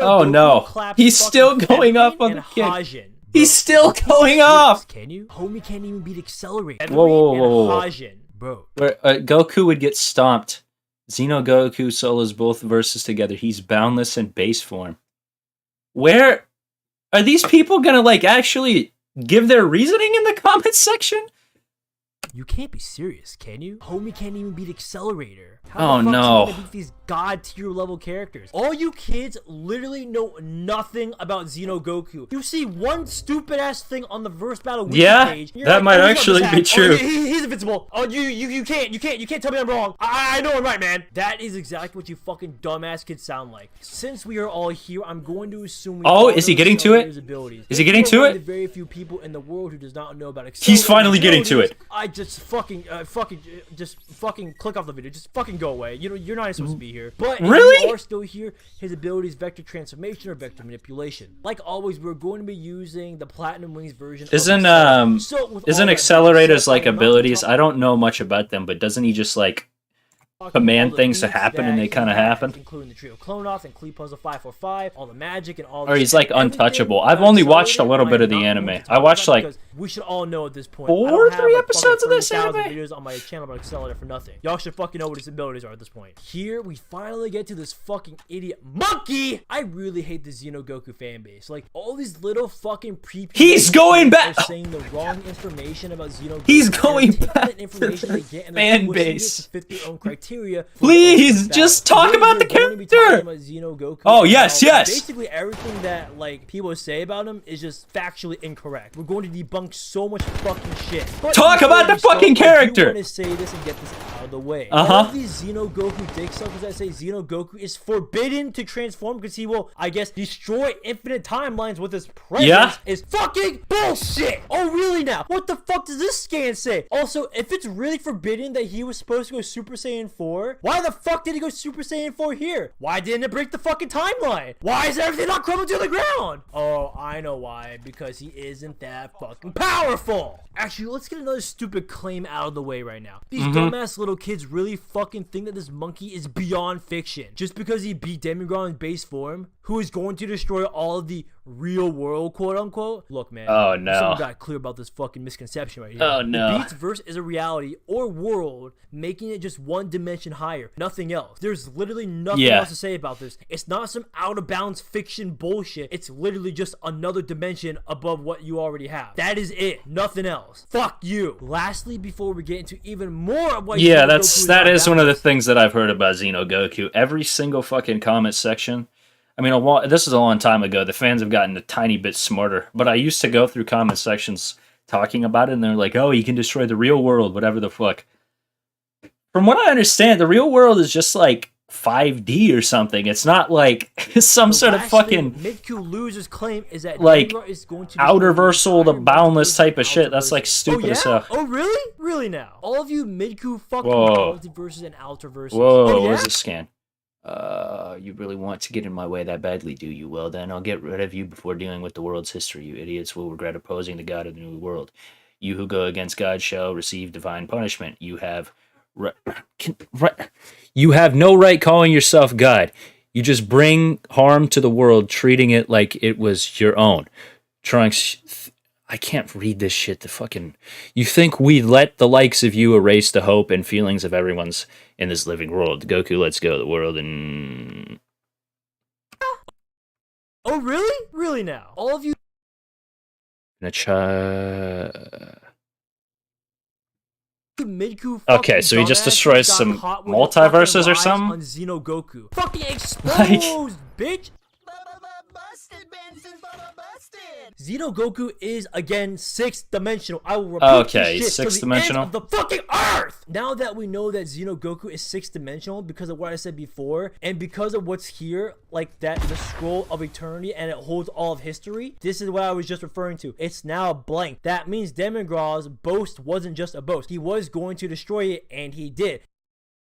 Oh no! He's still going up on the kick. He's still going off! Can you? Homie can't even beat Accelerator. Whoa. Bro. Where Goku would get stomped. Xeno Goku solos both verses together. He's boundless in base form. Where are these people gonna actually give their reasoning in the comments section? You can't be serious, can you? Homie can't even beat Accelerator. How the fuck is he gonna beat these god tier level characters? All you kids literally know nothing about Xeno Goku. You see one stupid ass thing on the verse battle wiki page. That might actually be true. Oh, he's invincible. Oh, you can't tell me I'm wrong. I know I'm right, man. That is exactly what you fucking dumbass kids sound like. Since we are all here, I'm going to assume. Is he getting to it? Is he getting to it? Very few people in the world who does not know about Accelerator. He's finally getting to it. I just fucking click off the video. Just fucking go away. You know, you're not supposed to be here. But if you are still here, his ability is vector transformation or vector manipulation. Like always, we're going to be using the Platinum Wings version. Isn't Accelerator's abilities? I don't know much about them, but doesn't he just command things to happen and they kind of happen? Including the trio Clonoff and Clee Puzzle 545, all the magic and all. Or he's untouchable. I've only watched a little bit of the anime. I watched we should all know at this point. 4 or 3 episodes of this anime. Videos on my channel about Accelerator for nothing. Y'all should fucking know what his abilities are at this point. Here we finally get to this fucking idiot monkey. I really hate the Xeno Goku fan base. All these little fucking He's going back. Are saying the wrong information about Xeno Goku. He's going back to the fan base. Fit their own criteria. Please just talk about the character. Oh yes. Basically everything that people say about him is just factually incorrect. We're going to debunk so much fucking shit. Talk about the fucking character. I want to say this and get this out of the way. All of these Xeno Goku dick suckers that say Xeno Goku is forbidden to transform because he will, I guess, destroy infinite timelines with his presence is fucking bullshit. Oh, really now? What the fuck does this scan say? Also, if it's really forbidden that he was supposed to go Super Saiyan 4, why the fuck did he go Super Saiyan 4 here? Why didn't it break the fucking timeline? Why is everything not crumbled to the ground? Oh, I know why. Because he isn't that fucking powerful. Actually, let's get another stupid claim out of the way right now. These dumbass little kids really fucking think that this monkey is beyond fiction. Just because he beat Demigod in base form, who is going to destroy all of the real world, quote unquote. Look, man. Oh, no. Someone got clear about this fucking misconception right here. Oh, no. The Beats verse is a reality or world, making it just one dimension higher. Nothing else. There's literally nothing else to say about this. It's not some out of bounds fiction bullshit. It's literally just another dimension above what you already have. That is it. Nothing else. Fuck you. Lastly, before we get into even more of what that is one of the things that I've heard about Xeno Goku. Every single fucking comment section. I mean, this is a long time ago. The fans have gotten a tiny bit smarter, but I used to go through comment sections talking about it, and they're like, "Oh, he can destroy the real world, whatever the fuck." From what I understand, the real world is just like 5D or something. It's not like some sort of fucking Midku Loser's claim is that like is going to outerversal, the boundless type of shit. That's like stupid as hell. Oh really? Really now? All of you Midku fucking multiverses and outerverses. Whoa, where's the scan? You really want to get in my way that badly, do you? Well, then I'll get rid of you before dealing with the world's history. You idiots will regret opposing the God of the new world. You who go against God shall receive divine punishment. You have no right calling yourself God. You just bring harm to the world, treating it like it was your own. Trunks, I can't read this shit. You think we'd let the likes of you erase the hope and feelings of everyone's in this living world? Goku, let's go. The world and... Oh, really? Really now? All of you... Okay, so he just destroys some multiverses or something? On Xeno Goku. Fucking exposed, bitch! Xeno Goku is again 6th dimensional. I will repeat this shit 6th dimensional of the fucking earth. Now that we know that Xeno Goku is 6th dimensional because of what I said before, and because of what's here, like that the scroll of eternity, and it holds all of history. This is what I was just referring to. It's now blank. That means Demigod's boast wasn't just a boast. He was going to destroy it, and he did.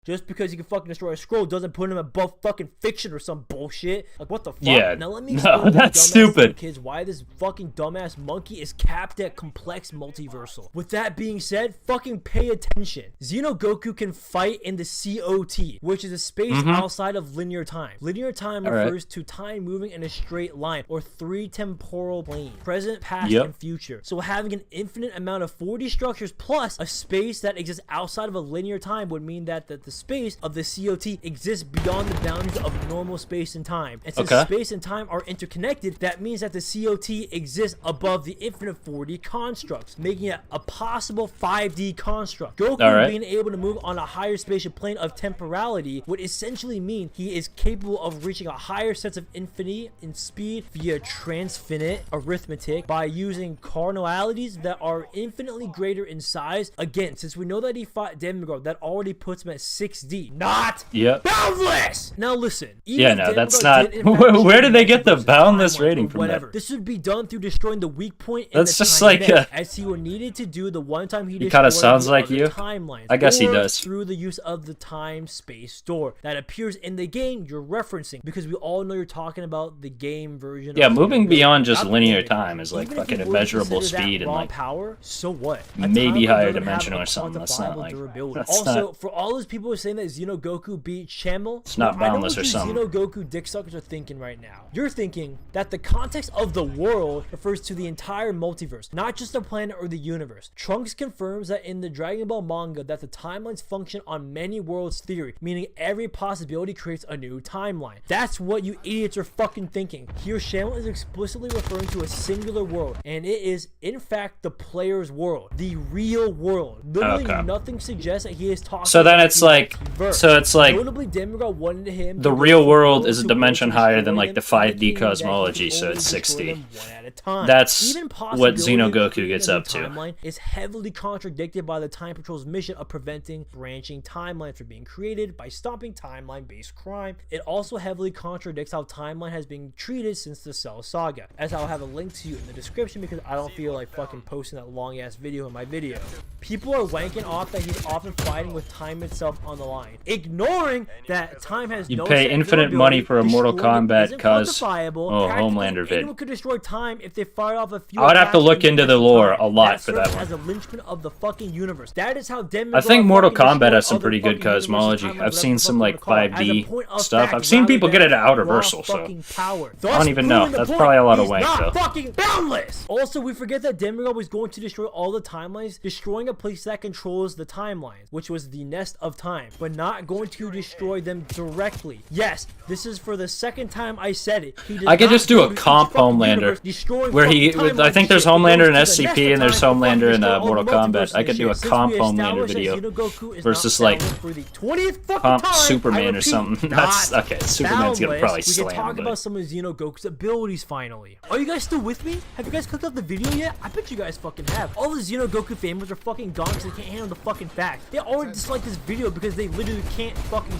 Just because he can fucking destroy a scroll doesn't put him above fucking fiction or some bullshit. Like, what the fuck? Yeah, now let me explain that's stupid. Kids why this fucking dumbass monkey is capped at complex multiversal. With that being said, fucking pay attention. Xeno Goku can fight in the COT, which is a space outside of linear time. Linear time refers to time moving in a straight line, or 3 temporal planes, present, past, and future. So having an infinite amount of 4D structures plus a space that exists outside of a linear time would mean that the space of the COT exists beyond the boundaries of normal space and time. And since space and time are interconnected, that means that the COT exists above the infinite 4D constructs, making it a possible 5D construct. Goku being able to move on a higher spatial plane of temporality would essentially mean he is capable of reaching a higher sense of infinity in speed via transfinite arithmetic by using cardinalities that are infinitely greater in size. Again, since we know that he fought Demigod, that already puts him at 6D, not boundless. Now listen, that's not. Where did they get the boundless rating from? Whatever. This would be done through destroying the weak point. That's just like as he would needed to do the one time he kind of sounds like you. Timelines. I guess he does. Through the use of the time space door that appears in the game you're referencing, because we all know you're talking about the game version. Yeah, moving beyond just linear time is like fucking immeasurable speed and like power. So what? Maybe higher dimensional or something. That's not like. Also, for all those people who are saying that Xeno Goku beat Shamel, it's not boundless or something. Xeno Goku dick suckers are thinking right now. You're thinking that the context of the world refers to the entire multiverse, not just the planet or the universe. Trunks confirms that in the Dragon Ball manga that the timelines function on many worlds theory, meaning every possibility creates a new timeline. That's what you idiots are fucking thinking. Here, Shamel is explicitly referring to a singular world, and it is in fact the player's world, the real world. Literally nothing suggests that he is talking. So then it's like, so it's like Notably, Demigod wanted him the real world is a dimension higher than like the 5D cosmology, so it's 60. That's what Xenogoku gets up to. Timeline is heavily contradicted by the Time Patrol's mission of preventing branching timelines from being created by stopping timeline-based crime. It also heavily contradicts how timeline has been treated since the Cell Saga, as I'll have a link to you in the description because I don't feel like fucking posting that long-ass video in my video. People are wanking off that he's often fighting with time itself on the line, ignoring that time has You no pay infinite money for a Mortal Kombat cause Homelander vid. Anyone could destroy time if they fired off a few. I would have to look into the lore a lot for that one. As a linchpin of the fucking universe. That is how I think Mortal Kombat has some pretty good cosmology. I've seen some like 5D stuff. I've seen people get it out of Reversal, so I don't even know. That's probably a lot of wank though. Fucking boundless. Also, we forget that Demigod was going to destroy all the timelines, destroying a place that controls the timelines, which was the Nest of Time, but not going to destroy them directly. Yes, this is for the second time I said it. I could just do a comp Homelander where I think there's Homelander in SCP and there's Homelander in Mortal Kombat. I could do a comp Homelander video versus like comp Superman or something. That's okay. Superman's gonna probably slam. We can talk about some of Xenogoku's abilities finally. Are you guys still with me? Have you guys clicked off the video yet? I bet you guys fucking have. All the Xenogoku fanboys are fucking gone because they can't handle the fucking facts. They already dislike this video because they literally can't fucking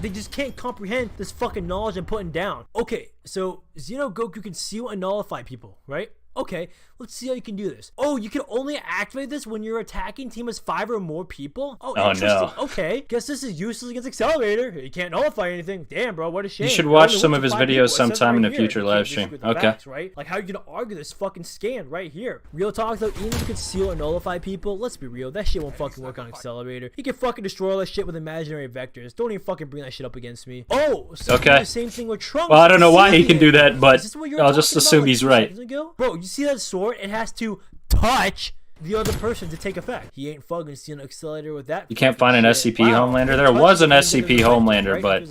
they just can't comprehend this fucking knowledge I'm putting down. Okay, so Xenogoku can seal and nullify people, right? Okay, let's see how you can do this. Oh, you can only activate this when your attacking team has 5 or more people? Oh, interesting. No. Okay, guess this is useless against Accelerator. You can't nullify anything. Damn, bro, what a shame. You should watch some of his videos sometime in a future live stream. Okay. Facts, right? Like, how are you gonna argue this fucking scan right here? Real talk, though, even if you could seal or nullify people, let's be real, that shit won't fucking work on Accelerator. He can fucking destroy all that shit with imaginary vectors. Don't even fucking bring that shit up against me. Oh, so okay. The same thing with Trunks. Well, I don't know why he can do that, but I'll just assume he's right. Bro, you see that sword? It has to touch the other person to take effect. He ain't fucking seeing an Accelerator with that. You can't find an SCP Homelander? There was an SCP Homelander, but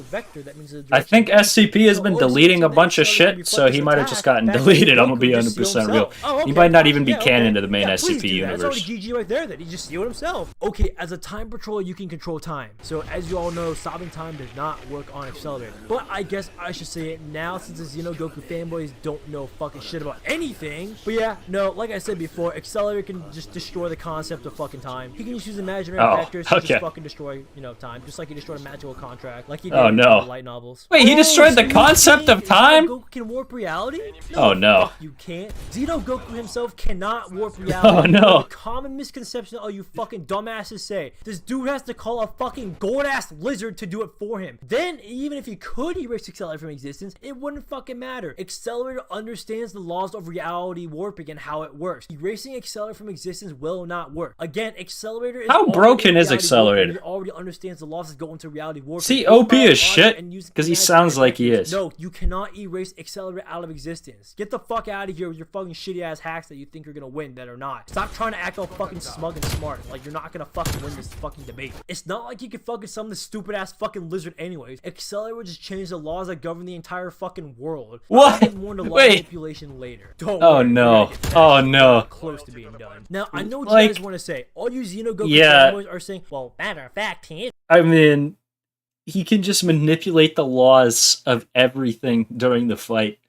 I think SCP has been deleting a bunch of shit, so he might have just gotten deleted. I'm gonna be 100% real. He might not even be canon to the main SCP universe. That's already GG right there, that he just sealed himself. Okay, as a time patroller, you can control time. So as you all know, stopping time does not work on Accelerator. But I guess I should say it now, since the Xenogoku fanboys don't know fucking shit about anything. But yeah, no, like I said before, Accelerator can just destroy the concept of fucking time. He can just use imaginary vectors to just fucking destroy, time, just like he destroyed a magical contract, like he did in the light novels. Wait, he destroyed the concept of time? Xenogoku can warp reality? No, oh no. You can't. Xenogoku himself cannot warp reality. Oh no. The common misconception all you fucking dumbasses say. This dude has to call a fucking gold-ass lizard to do it for him. Then, even if he could erase Accelerator from existence, it wouldn't fucking matter. Accelerator understands the laws of reality warping and how it works. Erasing Accelerator from existence will not work. Again, Accelerator is how broken is Accelerator? He already understands the laws that go into reality warping. See, OP is shit because he sounds like he is. No, you cannot erase Accelerator out of existence. Get the fuck out of here with your fucking shitty ass hacks that you think you're gonna win that are not. Stop trying to act all fucking smug and smart. Like you're not gonna fucking win this fucking debate. It's not like you can fucking summon this stupid ass fucking lizard anyways. Accelerator would just change the laws that govern the entire fucking world. What? More into manipulation later. Don't worry, no. Oh no. Close to being done. Now I know what you guys want to say. All you Xenogoku fanboys are saying, well, matter of fact, he is. I mean, he can just manipulate the laws of everything during the fight.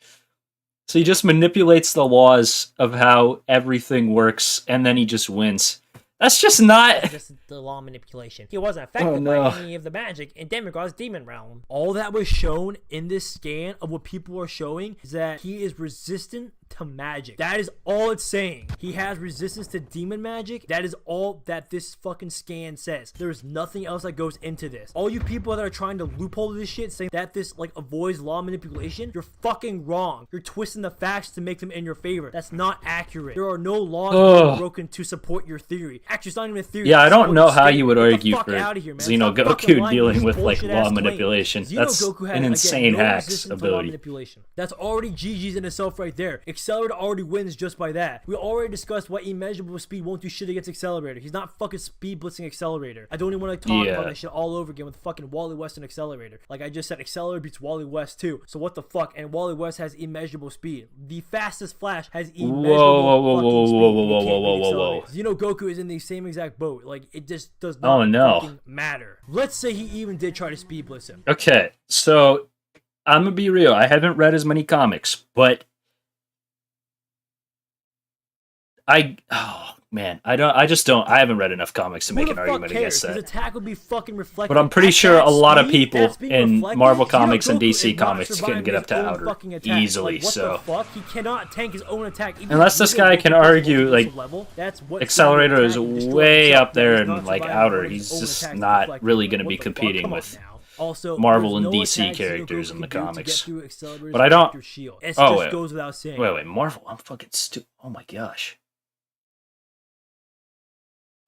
So he just manipulates the laws of how everything works, and then he just wins. That's just not... just the law of manipulation. He wasn't affected by any of the magic in Demigod's demon realm. All that was shown in this scan of what people are showing is that he is resistant to magic. That is all it's saying. He has resistance to demon magic. That is all that this fucking scan says. There is nothing else that goes into this. All you people that are trying to loophole this shit, saying that this like avoids law manipulation, you're fucking wrong. You're twisting the facts to make them in your favor. That's not accurate. There are no laws broken to support your theory. Actually, it's not even a theory. Yeah, I don't know how you would argue for Xenogoku dealing with like law manipulation. That's an insane hacks ability. That's already GG's in itself right there. Accelerator already wins just by that. We already discussed why Immeasurable Speed won't do shit against Accelerator. He's not fucking speed blitzing Accelerator. I don't even want to talk about that shit all over again with fucking Wally West and Accelerator. Like I just said, Accelerator beats Wally West too. So what the fuck? And Wally West has immeasurable speed. The fastest Flash has immeasurable fucking speed. Whoa. Goku is in the same exact boat. Like it just does not fucking matter. Let's say he even did try to speed blitz him. Okay, so I'm gonna be real. I haven't read as many comics, but I haven't read enough comics to make an argument against that. His attack would be fucking reflected. But I'm pretty sure a lot of people in Marvel Comics and DC Comics can get up to outer easily. Like, what so the fuck? He cannot tank his own attack. Unless this guy can argue like Accelerator is way up there in like outer, he's just not really going to be competing with also, Marvel and DC characters in the comics. But I don't. Wait, Marvel. I'm fucking stupid. Oh my gosh.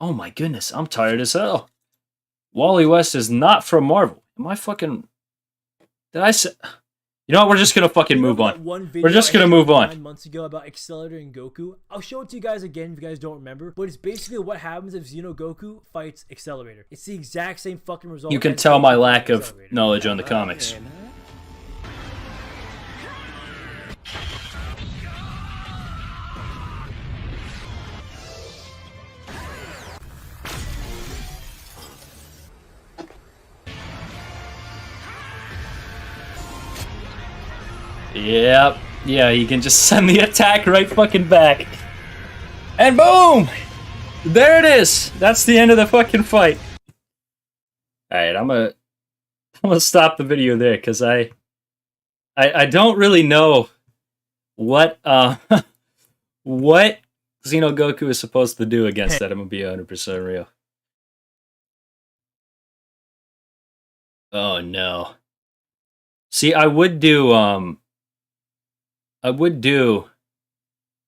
Oh my goodness, I'm tired as hell. Wally West is not from Marvel. Am I fucking... Did I say... You know what, we're just gonna fucking move on. We're just gonna move on. 9 months ago about Accelerator and Goku. I'll show it to you guys again if you guys don't remember. But it's basically what happens if Goku fights Accelerator. It's the exact same fucking result. You can tell my lack of knowledge on the comics. Yep. Yeah, you can just send the attack right fucking back. And boom! There it is! That's the end of the fucking fight. Alright, I'm gonna stop the video there, because I don't really know what what Xenogoku is supposed to do against that. I'm gonna be 100% real. Oh no. See, I would do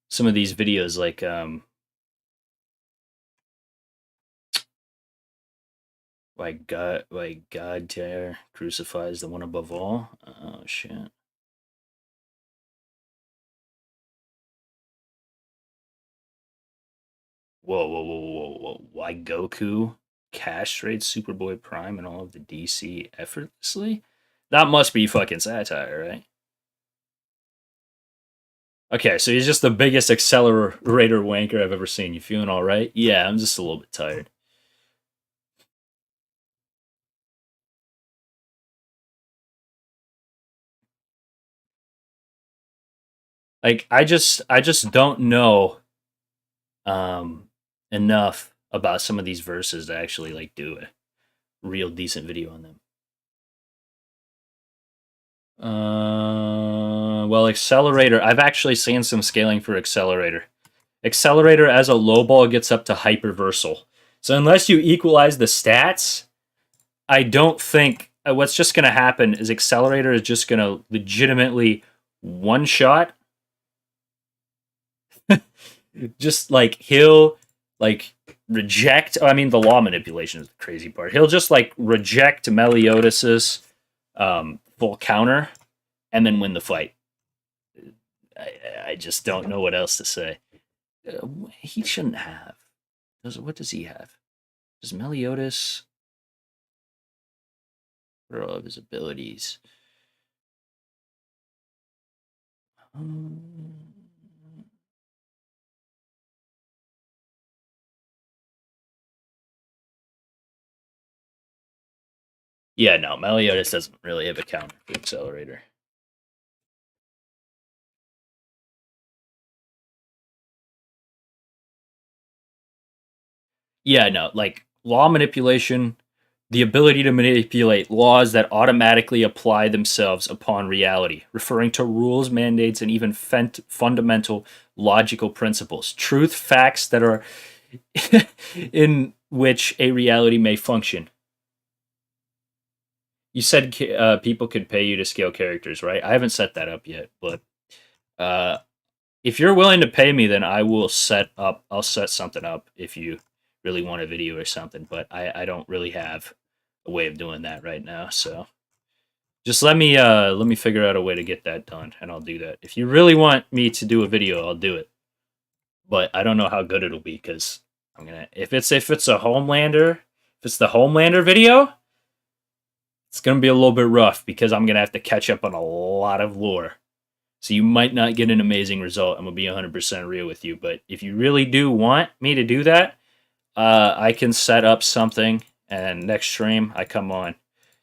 some of these videos like why God Terror crucifies the one above all. Oh shit. Whoa. Why Goku castrates Superboy Prime and all of the DC effortlessly? That must be fucking satire, right? Okay, so he's just the biggest accelerator wanker I've ever seen. You feeling all right? Yeah, I'm just a little bit tired. Like, I just don't know enough about some of these verses to actually like do a real decent video on them. Well, Accelerator. I've actually seen some scaling for Accelerator. Accelerator as a low ball gets up to Hyperversal. So unless you equalize the stats, I don't think what's just going to happen is Accelerator is just going to legitimately one-shot. Just like he'll like reject. I mean, the law manipulation is the crazy part. He'll just like reject Meliodas' full counter and then win the fight. I just don't know what else to say. He shouldn't have. What does he have? Does Meliodas... What are all of his abilities? Yeah, no, Meliodas doesn't really have a counter for Accelerator. Yeah, no, like, law manipulation, the ability to manipulate laws that automatically apply themselves upon reality, referring to rules, mandates, and even fundamental logical principles. Truth, facts that are in which a reality may function. You said people could pay you to scale characters, right? I haven't set that up yet, but if you're willing to pay me, then I'll set something up if you really want a video or something, but I don't really have a way of doing that right now, so Just let me figure out a way to get that done, and I'll do that. If you really want me to do a video, I'll do it. But I don't know how good it'll be because I'm gonna if it's a Homelander, if it's the Homelander video, it's gonna be a little bit rough because I'm gonna have to catch up on a lot of lore. So you might not get an amazing result. I'm gonna be 100% real with you. But if you really do want me to do that, I can set up something, and next stream I come on.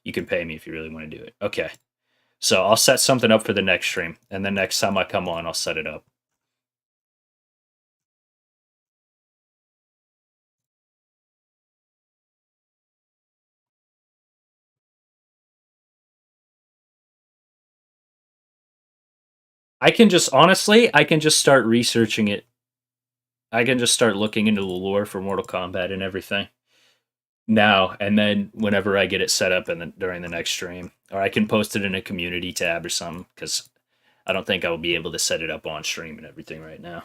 You can pay me if you really want to do it. Okay. So I'll set something up for the next stream, and the next time I come on, I'll set it up. I can just honestly, I can just start researching it. I can just start looking into the lore for Mortal Kombat and everything now, and then whenever I get it set up and then during the next stream, or I can post it in a community tab or something because I don't think I will be able to set it up on stream and everything right now.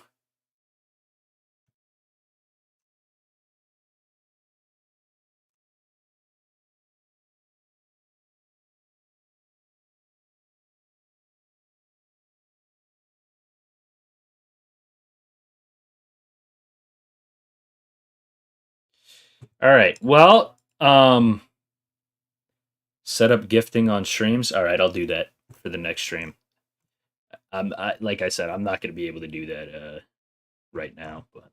All right. Well, set up gifting on streams. All right, I'll do that for the next stream. Like I said, I'm not going to be able to do that right now, but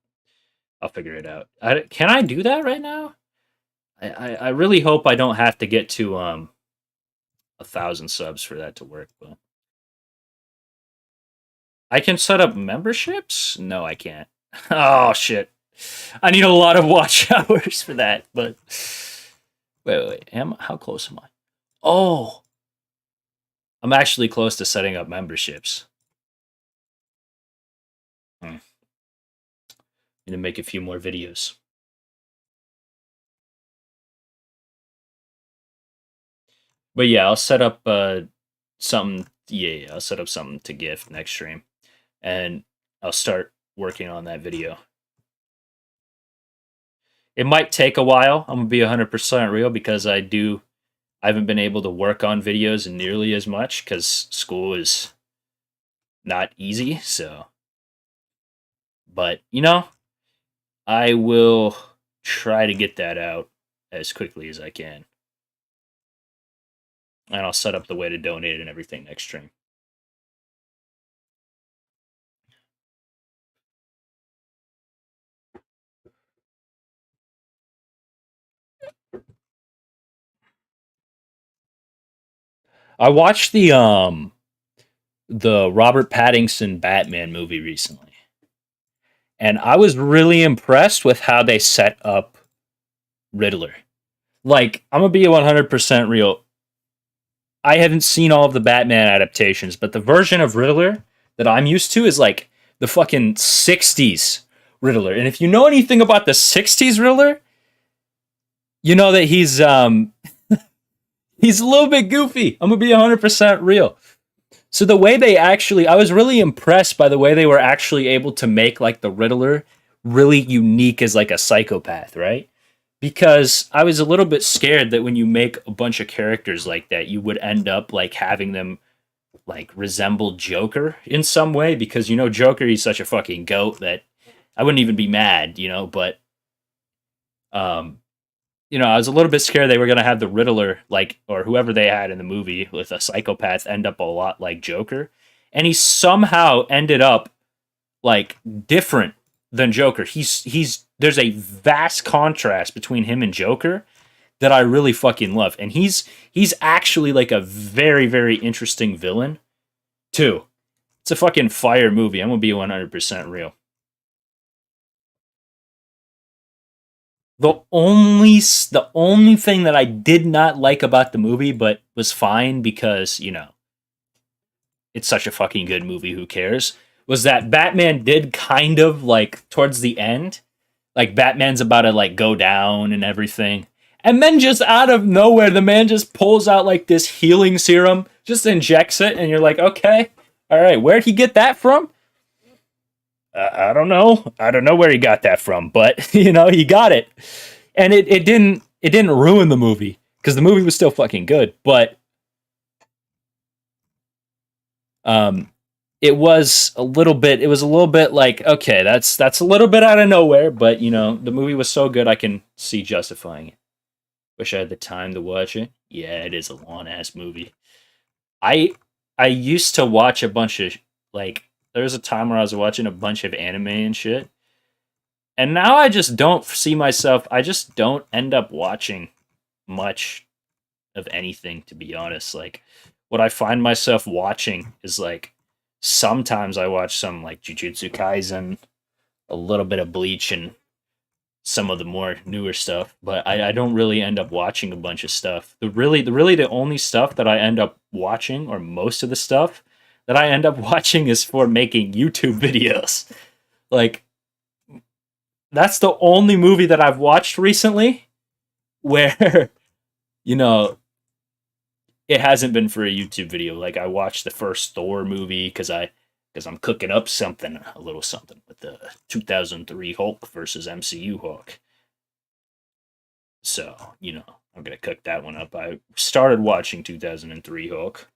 I'll figure it out. Can I do that right now? I really hope I don't have to get to 1,000 subs for that to work, but I can set up memberships? No, I can't. Oh shit. I need a lot of watch hours for that, but wait. How close am I? Oh. I'm actually close to setting up memberships. Need to make a few more videos. But yeah, I'll set up something. Yeah, I'll set up something to gift next stream, and I'll start working on that video. It might take a while. I'm gonna be 100% real because I haven't been able to work on videos nearly as much because school is not easy. So, but you know, I will try to get that out as quickly as I can. And I'll set up the way to donate and everything next stream. I watched the Robert Pattinson Batman movie recently. And I was really impressed with how they set up Riddler. Like, I'm gonna be 100% real. I haven't seen all of the Batman adaptations, but the version of Riddler that I'm used to is like the fucking 60s Riddler. And if you know anything about the 60s Riddler, you know that he's he's a little bit goofy. I'm gonna be 100% real. So the way they actually, I was really impressed by the way they were actually able to make like the Riddler really unique as like a psychopath, right? Because I was a little bit scared that when you make a bunch of characters like that, you would end up like having them like resemble Joker in some way. Because you know Joker, he's such a fucking goat that I wouldn't even be mad, you know. But you know, I was a little bit scared they were gonna have the Riddler like or whoever they had in the movie with a psychopath end up a lot like Joker, and he somehow ended up like different than Joker. He's there's a vast contrast between him and Joker that I really fucking love. And he's actually like a very, very interesting villain too. It's a fucking fire movie. I'm gonna be 100% real. The only thing that I did not like about the movie, but was fine because, you know, it's such a fucking good movie, who cares, was that Batman did kind of like towards the end, like Batman's about to like go down and everything. And then just out of nowhere, the man just pulls out like this healing serum, just injects it, and you're like, okay, all right, where'd he get that from? I don't know. I don't know where he got that from, but you know, he got it. And it didn't ruin the movie because the movie was still fucking good, but Um, it was a little bit. It was a little bit like, okay, that's a little bit out of nowhere, but you know, the movie was so good, I can see justifying it. Wish I had the time to watch it. Yeah, it is a long ass movie. I I used to watch a bunch of like. There was a time where I was watching a bunch of anime and shit, and now I just don't see myself. I just don't end up watching much of anything, to be honest. Like, what I find myself watching is like sometimes I watch some like Jujutsu Kaisen, a little bit of Bleach, and some of the more newer stuff, but I don't really end up watching a bunch of stuff. The only stuff that I end up watching, or most of the stuff that I end up watching, is for making YouTube videos. Like, that's the only movie that I've watched recently where, you know, it hasn't been for a YouTube video. Like, I watched the first Thor movie because I'm cooking up something, a little something with the 2003 Hulk versus MCU Hulk. So, you know, I'm gonna cook that one up. I started watching 2003 Hulk.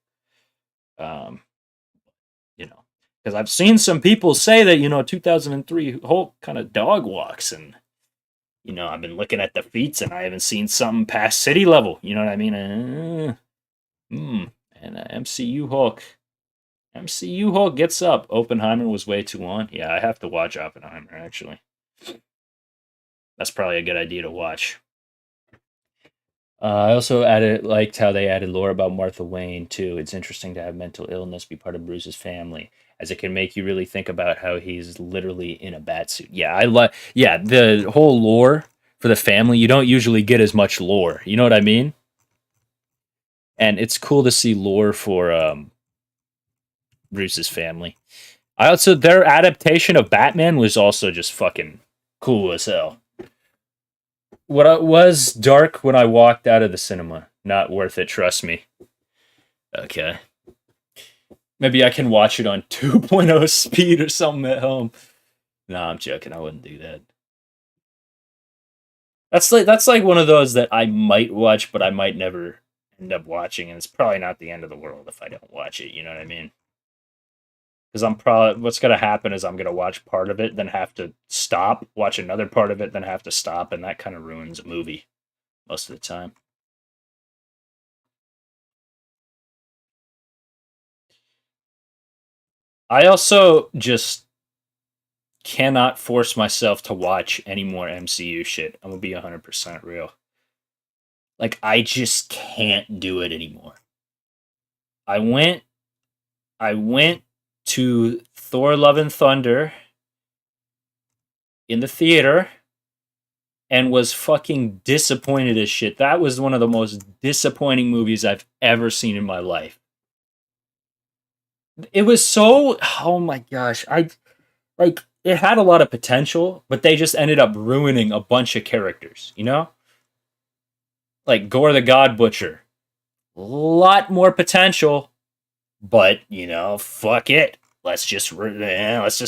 Um, you know, because I've seen some people say that, you know, 2003 Hulk kind of dog walks, and you know, I've been looking at the feats and I haven't seen something past city level. You know what I mean? And MCU Hulk gets up. Oppenheimer was way too long. Yeah, I have to watch Oppenheimer actually. That's probably a good idea to watch. I also liked how they added lore about Martha Wayne too. It's interesting to have mental illness be part of Bruce's family, as it can make you really think about how he's literally in a bat suit. Yeah, Yeah, the whole lore for the family. You don't usually get as much lore. You know what I mean? And it's cool to see lore for Bruce's family. I also Their adaptation of Batman was also just fucking cool as hell. What was dark when I walked out of the cinema. Not worth it, trust me. Okay. Maybe I can watch it on 2.0 speed or something at home. No, I'm joking. I wouldn't do that. That's like one of those that I might watch, but I might never end up watching, and it's probably not the end of the world if I don't watch it. You know what I mean? Because what's gonna happen is I'm gonna watch part of it, then have to stop, watch another part of it, then have to stop, and that kind of ruins a movie most of the time. I also just cannot force myself to watch any more MCU shit. I'm gonna be 100% real. Like, I just can't do it anymore. I went I went to Thor Love and Thunder in the theater and was fucking disappointed as shit. That was one of the most disappointing movies I've ever seen in my life. It was so, oh my gosh. It had a lot of potential, but they just ended up ruining a bunch of characters, you know? Like Gore the God Butcher. A lot more potential, but you know, fuck it. Let's just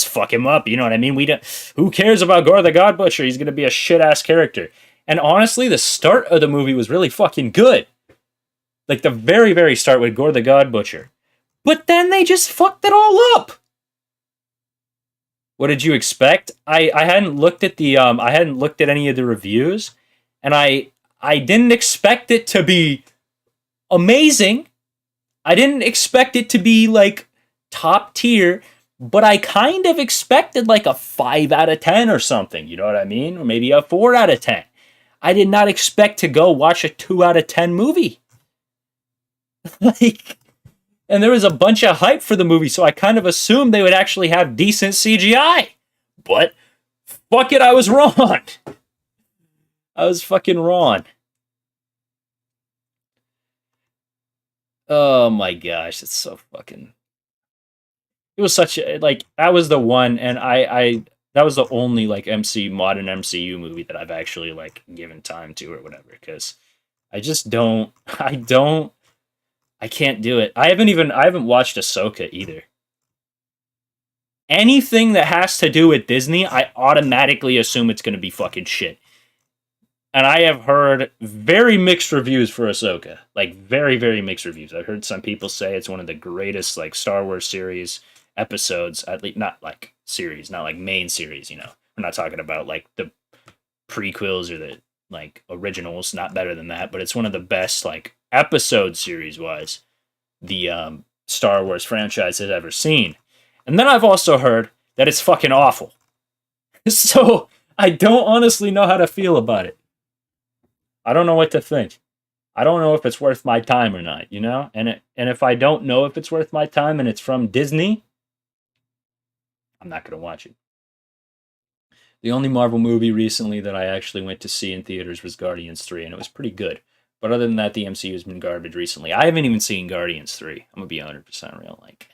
fuck him up. You know what I mean? We don't. Who cares about Gore the God Butcher? He's gonna be a shit ass character. And honestly, the start of the movie was really fucking good. Like the very very start with Gore the God Butcher, but then they just fucked it all up. What did you expect? I hadn't looked at the I hadn't looked at any of the reviews, and I didn't expect it to be amazing. I didn't expect it to be like top tier, but I kind of expected like a 5 out of 10 or something, you know what I mean? Or maybe a 4 out of 10. I did not expect to go watch a 2 out of 10 movie. Like, and there was a bunch of hype for the movie, so I kind of assumed they would actually have decent CGI. But fuck it, I was wrong. I was fucking wrong. Oh my gosh, it's so fucking. It was such a like that was the one, and I that was the only like modern MCU movie that I've actually like given time to or whatever, because I just don't I can't do it. I haven't watched Ahsoka either. Anything that has to do with Disney, I automatically assume it's gonna be fucking shit. And I have heard very mixed reviews for Ahsoka. Like very, very mixed reviews. I've heard some people say it's one of the greatest like Star Wars series episodes, at least not like series, not like main series, you know. We're not talking about like the prequels or the like originals, not better than that, but it's one of the best like episode series wise the Star Wars franchise has ever seen. And then I've also heard that it's fucking awful. So I don't honestly know how to feel about it. I don't know what to think. I don't know if it's worth my time or not, you know? And if I don't know if it's worth my time and it's from Disney, I'm not going to watch it. The only Marvel movie recently that I actually went to see in theaters was Guardians 3, and it was pretty good. But other than that, the MCU has been garbage recently. I haven't even seen Guardians 3. I'm going to be 100% real. Like,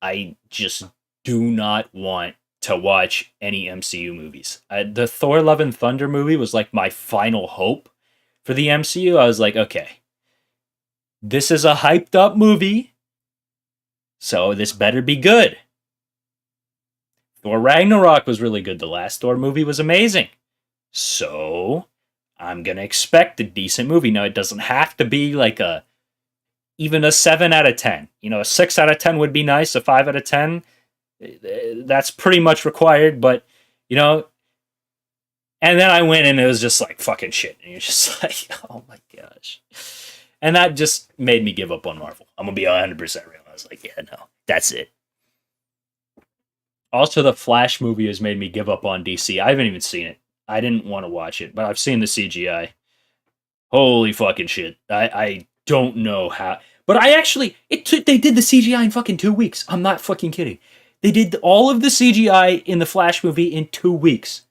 I just do not want to watch any MCU movies. The Thor Love and Thunder movie was like my final hope for the MCU. I was like, okay, this is a hyped up movie, so this better be good. Thor Ragnarok was really good. The last Thor movie was amazing. So I'm going to expect a decent movie. Now, it doesn't have to be like even a 7 out of 10. You know, a 6 out of 10 would be nice. A 5 out of 10, that's pretty much required. But, you know, and then I went and it was just like fucking shit. And you're just like, oh my gosh. And that just made me give up on Marvel. I'm going to be 100% real. I was like, yeah, no, that's it. Also, the Flash movie has made me give up on DC. I haven't even seen it. I didn't want to watch it, but I've seen the CGI. Holy fucking shit. I don't know how. But I actually, they did the CGI in fucking 2 weeks. I'm not fucking kidding. They did all of the CGI in the Flash movie in 2 weeks.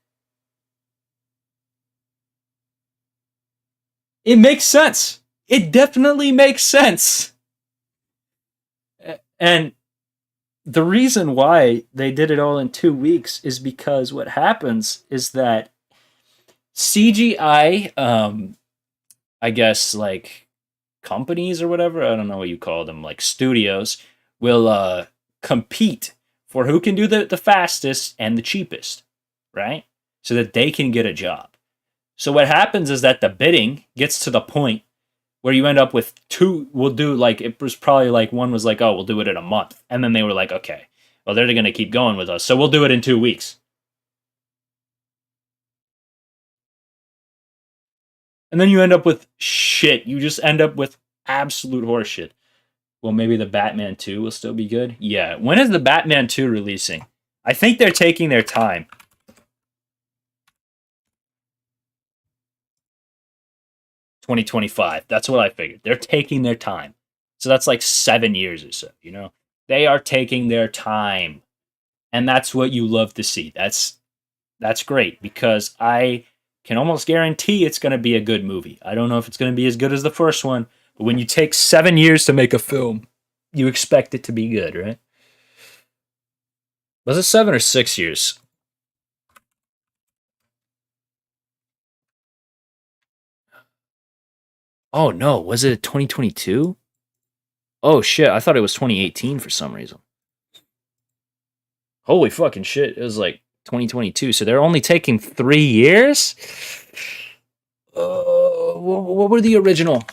It makes sense. It definitely makes sense. And the reason why they did it all in 2 weeks is because what happens is that CGI, I guess, like companies or whatever, I don't know what you call them, like studios, will compete for who can do the fastest and the cheapest, right? So that they can get a job. So what happens is that the bidding gets to the point where you end up with two. We'll do like, it was probably like one was like, oh, we'll do it in a month. And then they were like, okay, well, they're going to keep going with us. So we'll do it in 2 weeks. And then you end up with shit. You just end up with absolute horseshit. Well, maybe the Batman 2 will still be good. Yeah. When is the Batman 2 releasing? I think they're taking their time. 2025. That's what I figured. They're taking their time. So that's like 7 years or so, you know? They are taking their time. And that's what you love to see. That's great because I can almost guarantee it's going to be a good movie. I don't know if it's going to be as good as the first one, but when you take 7 years to make a film, you expect it to be good, right? Was it 7 or 6 years? Oh no, was it 2022? Oh shit, I thought it was 2018 for some reason. Holy fucking shit, it was like 2022. So they're only taking 3 years? What were the original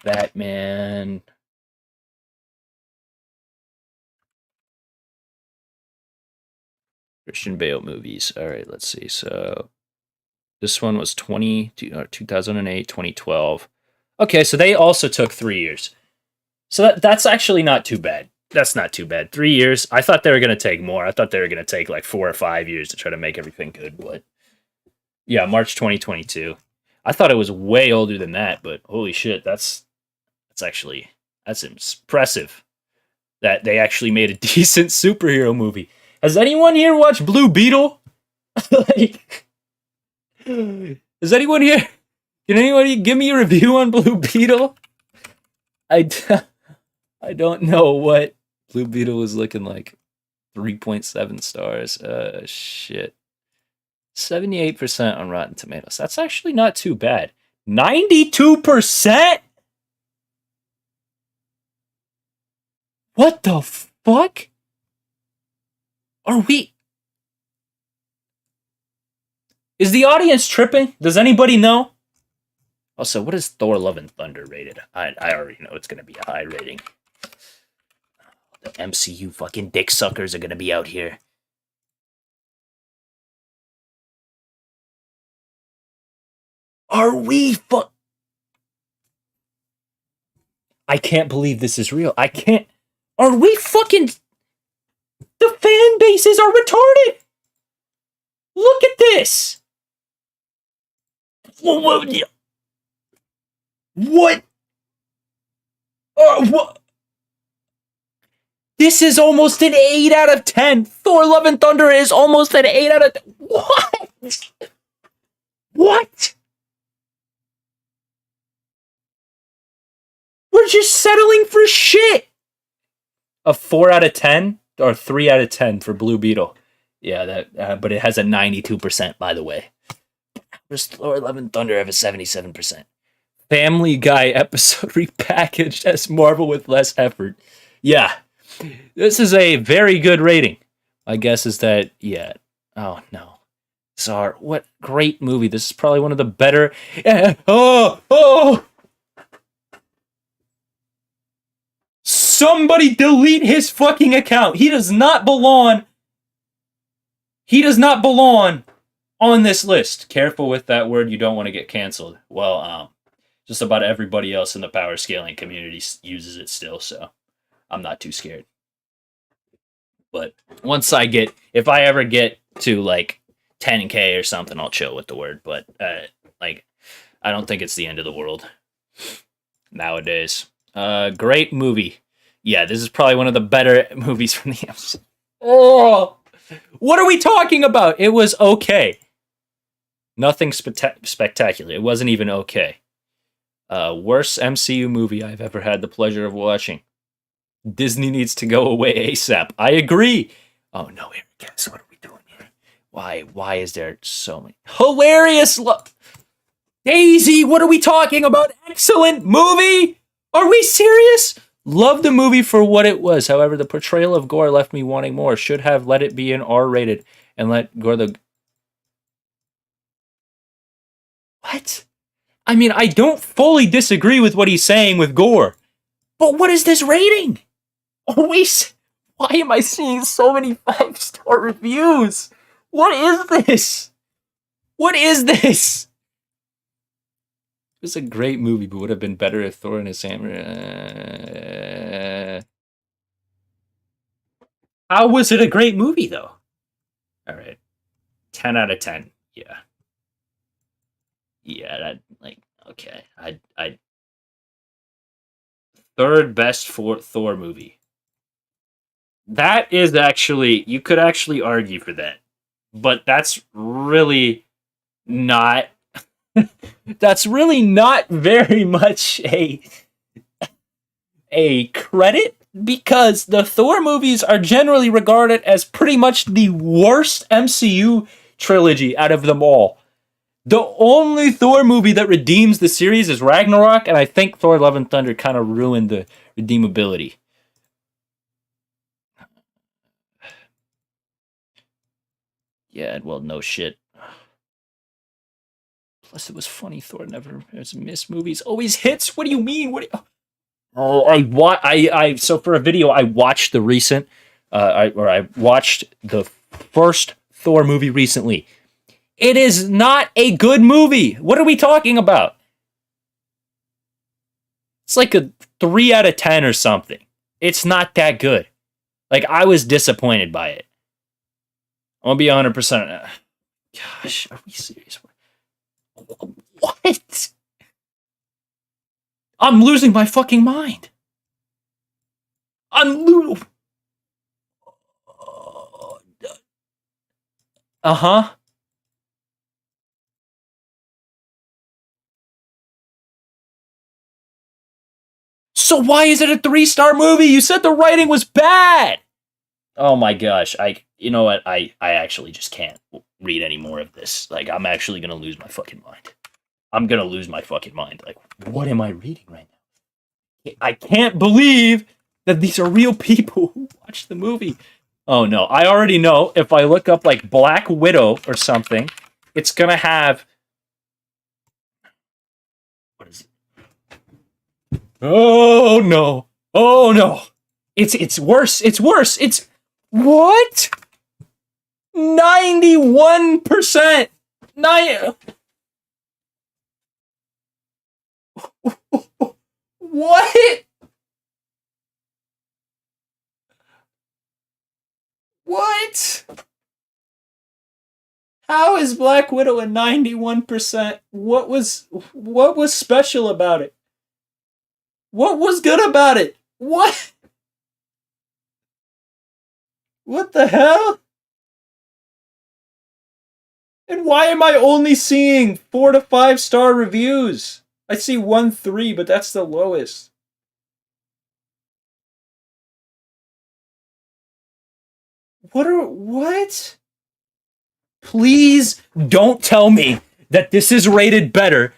Batman. Christian Bale movies. All right, let's see. So this one was 2008, 2012. Okay, so they also took 3 years. So that's actually not too bad. That's not too bad. 3 years. I thought they were going to take more. I thought they were going to take like 4 or 5 years to try to make everything good. But yeah, March 2022. I thought it was way older than that, but holy shit, that's impressive that they actually made a decent superhero movie. Has anyone here watched Blue Beetle? Like, is anyone here? Can anybody give me a review on Blue Beetle? I don't know what Blue Beetle was looking like. 3.7 stars. Shit. 78% on Rotten Tomatoes. That's actually not too bad. 92%? What the fuck? Are we... Is the audience tripping? Does anybody know? Also, what is Thor: Love and Thunder rated? I already know it's gonna be a high rating. The MCU fucking dick suckers are gonna be out here. Are we I can't believe this is real. I can't. Are we fucking? The fan bases are retarded. Look at this. What? What? What? This is almost an 8 out of 10. Thor: Love and Thunder is almost an 8 out of 10. What? What? We're just settling for shit. A 4 out of 10 or 3 out of 10 for Blue Beetle. Yeah, that. But it has a 92%, by the way. Does Thor: Love and Thunder have a 77%? Family Guy episode repackaged as Marvel with less effort. Yeah, this is a very good rating. My guess is that, yeah. Oh, no. Sorry. What great movie. This is probably one of the better. Oh! Somebody delete his fucking account. He does not belong. He does not belong on this list. Careful with that word. You don't want to get canceled. Well, just about everybody else in the power scaling community uses it still, so I'm not too scared. But once if I ever get to like 10K or something, I'll chill with the word. But I don't think it's the end of the world nowadays. Great movie. Yeah, this is probably one of the better movies from the MCU. Oh, what are we talking about? It was okay. Nothing spectacular. It wasn't even okay. Worst MCU movie I've ever had the pleasure of watching. Disney needs to go away ASAP. I agree. Oh no, Eric, guess what are we doing here? Why is there so many hilarious? Daisy, what are we talking about? Excellent movie. Are we serious? Love the movie for what it was. However, the portrayal of Gore left me wanting more. Should have let it be an R-rated and let Gore the. What? I mean, I don't fully disagree with what he's saying with Gore, but what is this rating? Always. Why am I seeing so many 5-star reviews? What is this? What is this? It was a great movie, but would have been better if Thor and his hammer. How was it a great movie, though? All right, 10 out of 10. Yeah. Yeah, that okay. I third best for Thor movie. That is actually, you could actually argue for that, but that's really not. That's really not very much a credit, because the Thor movies are generally regarded as pretty much the worst MCU trilogy out of them all. The only Thor movie that redeems the series is Ragnarok, and I think Thor: Love and Thunder kind of ruined the redeemability. Yeah, well, no shit. Plus, it was funny. Thor never has missed movies. Always hits. What do you mean? Oh, so for a video, I watched the recent, I watched the first Thor movie recently. It is not a good movie. What are we talking about? It's like a 3 out of 10 or something. It's not that good. Like, I was disappointed by it. I'm gonna be 100%. Gosh, are we serious? What? I'm losing my fucking mind. Uh-huh. So why is it a 3-star movie? You said the writing was bad. Oh my gosh. You know what? I actually just can't read any more of this. Like, I'm actually gonna lose my fucking mind. I'm gonna lose my fucking mind. Like, what am I reading right now? I can't believe that these are real people who watched the movie. Oh no, I already know if I look up like Black Widow or something, it's gonna have, what is it? Oh no. Oh no. It's worse. It's worse. It's what? 91%. Nine. What? What? How is Black Widow a 91%? What was special about it? What was good about it? What? What the hell? And why am I only seeing 4 to 5 star reviews? I see 1 3, but that's the lowest. What? Please don't tell me that this is rated better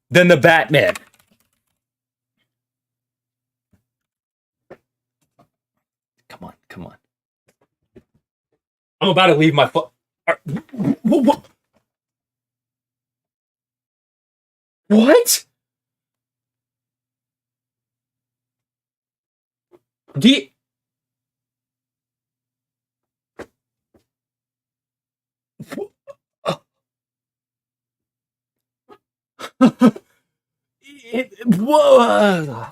than the Batman. Come on, come on. I'm about to leave my phone. What? Do you... Whoa.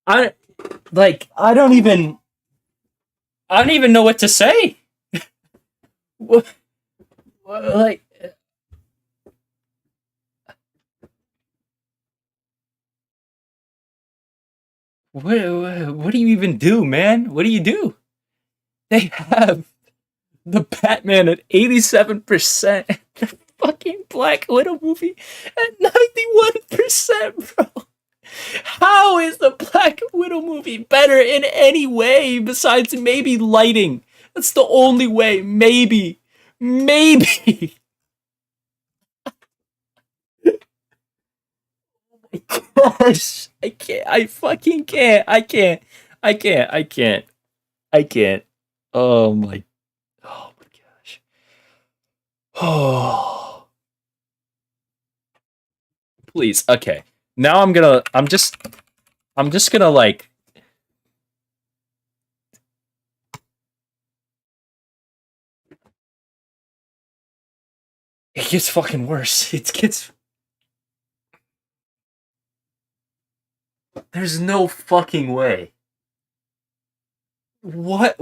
I don't even know what to say. Like, what do you even do, man? What do you do? They have the Batman at 87%, the fucking Black Widow movie at 91%, bro. How is the Black Widow movie better in any way besides maybe lighting? That's the only way. Maybe. Maybe. Gosh, I can't. I fucking can't. I can't. I can't. I can't. I can't. Oh my. Oh my gosh. Oh. Please. Okay. Now I'm just gonna like. It gets fucking worse. It gets. There's no fucking way. What?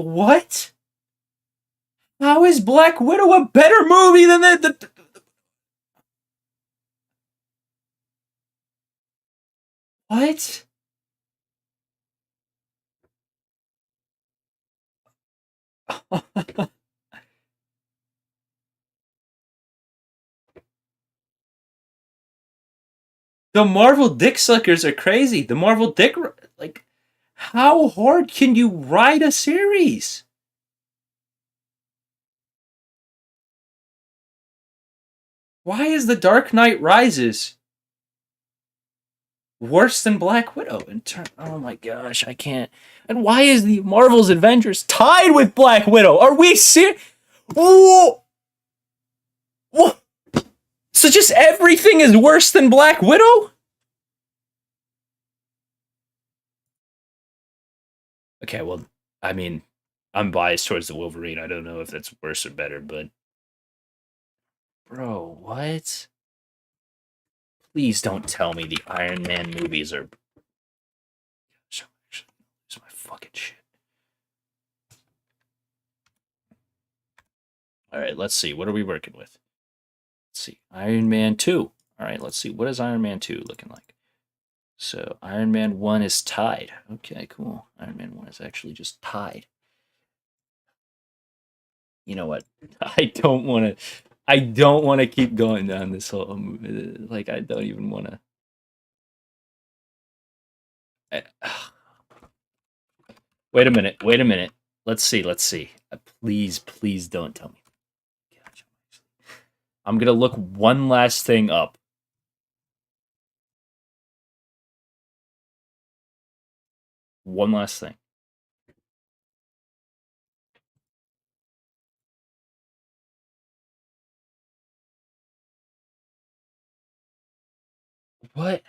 How is Black Widow a better movie than the what? The Marvel dick suckers are crazy. The Marvel dick, like, how hard can you write a series? Why is The Dark Knight Rises worse than Black Widow? Oh my gosh, I can't. And why is the Marvel's Avengers tied with Black Widow? Are we serious? Whoa! Whoa! So just everything is worse than Black Widow? Okay, well, I mean, I'm biased towards the Wolverine. I don't know if that's worse or better, but bro, what? Please don't tell me the Iron Man movies are. Gosh, I'm actually lose my fucking shit. All right, let's see. What are we working with? Let's see. Iron Man 2. All right, let's see. What is Iron Man 2 looking like? So Iron Man 1 is tied. Okay, cool. Iron Man 1 is actually just tied. You know what? I don't want to keep going down this whole like I don't even want to. Wait a minute. Wait a minute. Let's see. Let's see. Please don't tell me. I'm gonna look one last thing up. One last thing. What?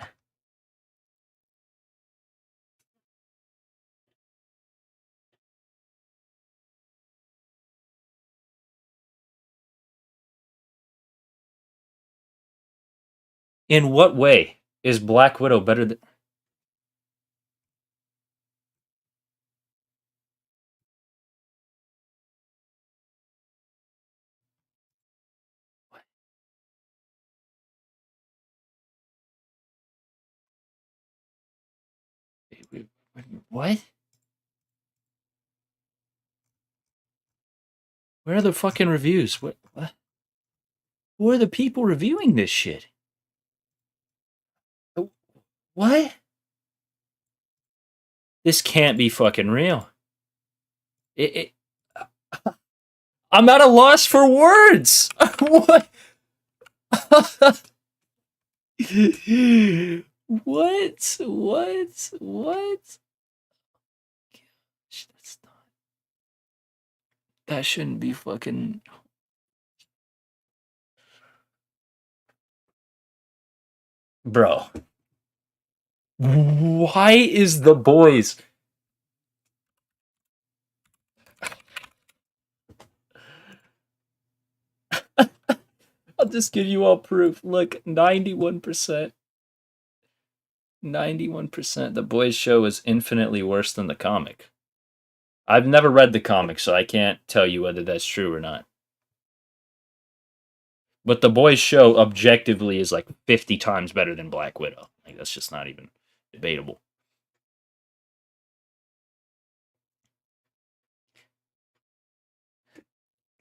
In what way is Black Widow better than? What? Where are the fucking reviews? What? Who are the people reviewing this shit? What? This can't be fucking real. It I'm at a loss for words. What? What? What? That's not. That shouldn't be fucking. Bro. Why is the boys? I'll just give you all proof. Look, 91%. 91%. The boys show is infinitely worse than the comic. I've never read the comic, so I can't tell you whether that's true or not. But the boys show objectively is like 50 times better than Black Widow. Like that's just not even debatable.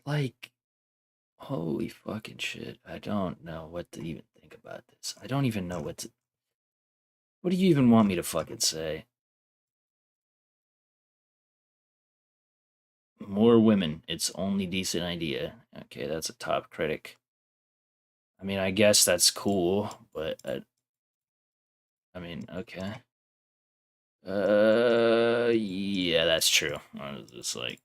Like, holy fucking shit. I don't know what to even think about this. I don't even know what to. What do you even want me to fucking say? More women. It's only decent idea. Okay, that's a top critic. I mean, I guess that's cool, but I mean, okay. Yeah, that's true. I was just like,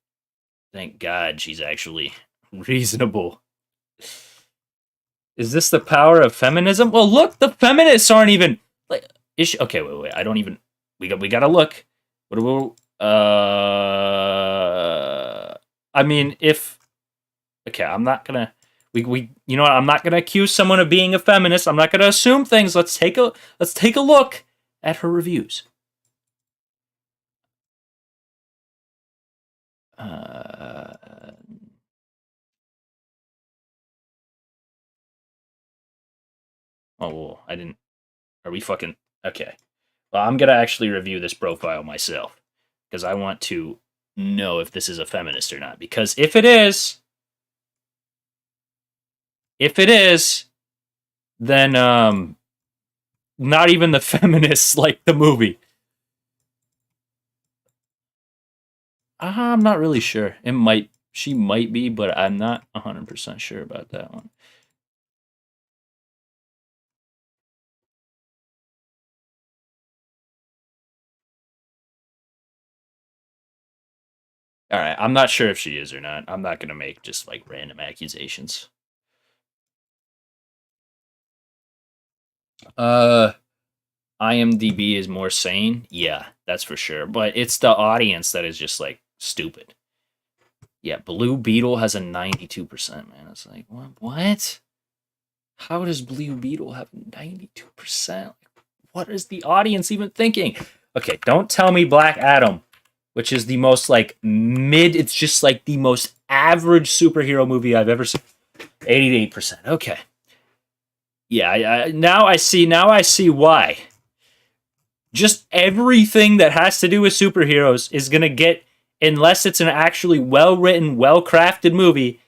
thank God she's actually reasonable. Is this the power of feminism? Well, look, the feminists aren't even like. Okay, wait. I don't even. We gotta look. What do we? I mean, if okay, I'm not gonna. We you know what? I'm not gonna accuse someone of being a feminist. I'm not gonna assume things. Let's take a look at her reviews. Uh, oh, well, I didn't. Are we fucking okay? Well, I'm gonna actually review this profile myself because I want to know if this is a feminist or not. Because if it is, then not even the feminists like the movie. I'm not really sure. She might be, but I'm not 100% sure about that one. All right, I'm not sure if she is or not. I'm not gonna make just like random accusations. Uh, IMDb is more sane. Yeah, that's for sure. But it's the audience that is just like stupid. Yeah, Blue Beetle has a 92%, man. It's like, what? How does Blue Beetle have 92%? What is the audience even thinking? Okay, don't tell me Black Adam, which is the most like mid, it's just like the most average superhero movie I've ever seen. 88%. Okay. Yeah, now I see why. Just everything that has to do with superheroes is going to get, unless it's an actually well-written, well-crafted movie,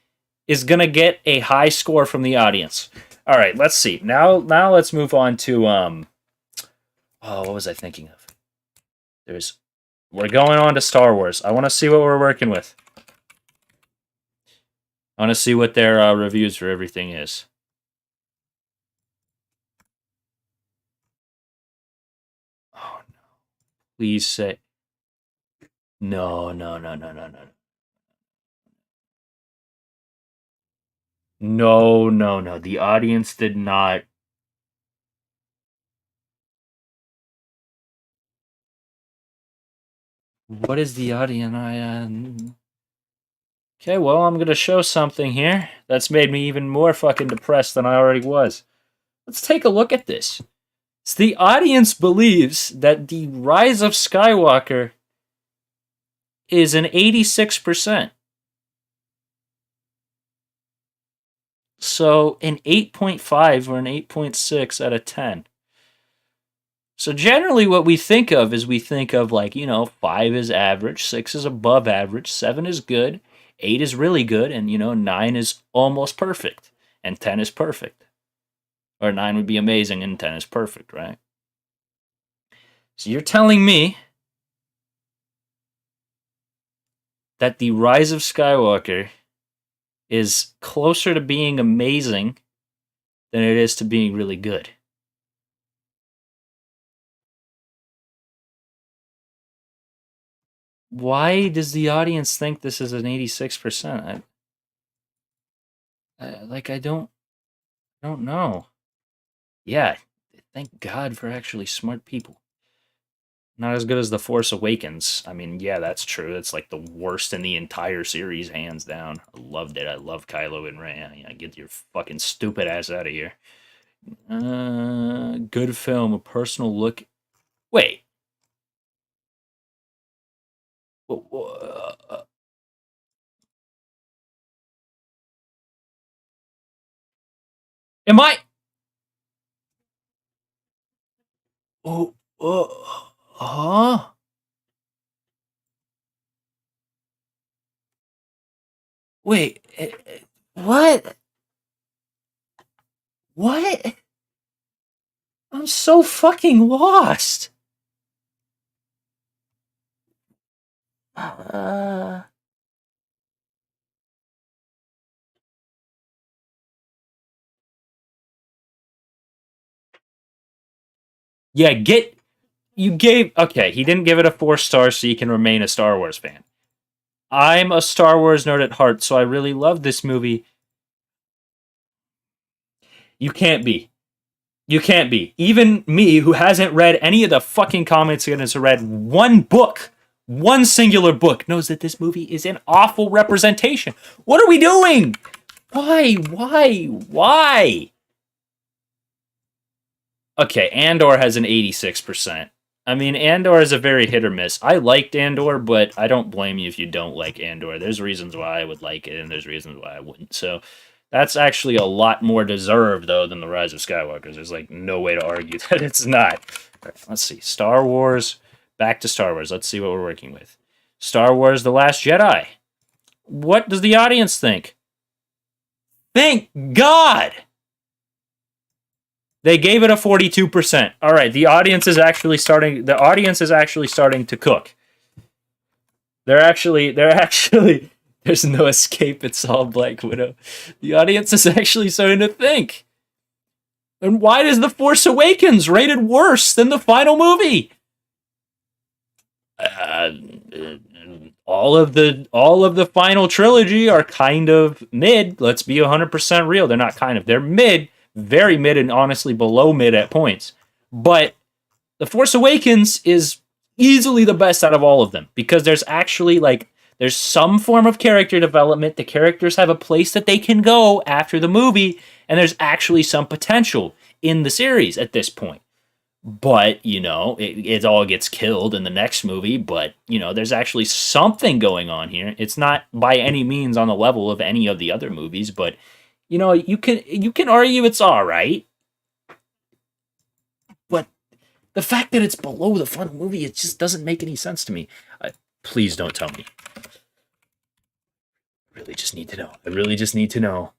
is going to get a high score from the audience. All right, let's see. Now let's move on to oh, what was I thinking of? We're going on to Star Wars. I want to see what we're working with. I want to see what their reviews for everything is. Oh no. Please say no. No. The audience did not. What is the audience? Okay, well, I'm gonna show something here that's made me even more fucking depressed than I already was. Let's take a look at this. So the audience believes that the Rise of Skywalker is an 86%. So an 8.5 or an 8.6 out of 10. So generally what we think of is we think of like, 5 is average, 6 is above average, 7 is good, 8 is really good, and 9 is almost perfect, and 10 is perfect. Or 9 would be amazing and 10 is perfect, right? So you're telling me that The Rise of Skywalker is closer to being amazing than it is to being really good. Why does the audience think this is an 86%? I don't know. Yeah, thank God for actually smart people. Not as good as The Force Awakens. I mean, yeah, that's true. It's like the worst in the entire series, hands down. I loved it. I love Kylo and Rey. Get your fucking stupid ass out of here. Good film, a personal look. Wait. Am I? Oh, huh? Wait, what? What? I'm so fucking lost. Uh, yeah, you gave okay. He didn't give it a 4 stars, so you can remain a Star Wars fan. I'm a Star Wars nerd at heart, so I really love this movie. You can't be. You can't be. Even me, who hasn't read any of the fucking comics and has read one book, one singular book, knows that this movie is an awful representation. What are we doing? Why? Why? Why? Okay, Andor has an 86%. I mean, Andor is a very hit or miss. I liked Andor, but I don't blame you if you don't like Andor. There's reasons why I would like it, and there's reasons why I wouldn't. So that's actually a lot more deserved, though, than The Rise of Skywalker. There's like no way to argue that it's not. All right, let's see. Star Wars. Back to Star Wars. Let's see what we're working with. Star Wars The Last Jedi. What does the audience think? Thank God! They gave it a 42%. All right, the audience is actually starting to cook. They're actually there's no escape, it's all Black Widow. The audience is actually starting to think. And why is The Force Awakens rated worse than the final movie? Uh, all of the final trilogy are kind of mid. Let's be 100% real. They're not kind of. They're mid, very mid, and honestly below mid at points. But The Force Awakens is easily the best out of all of them because there's some form of character development. The characters have a place that they can go after the movie, and there's actually some potential in the series at this point. But, it all gets killed in the next movie, but, there's actually something going on here. It's not by any means on the level of any of the other movies, but, you can argue it's all right. But the fact that it's below the final movie, it just doesn't make any sense to me. Please don't tell me. I really just need to know. I really just need to know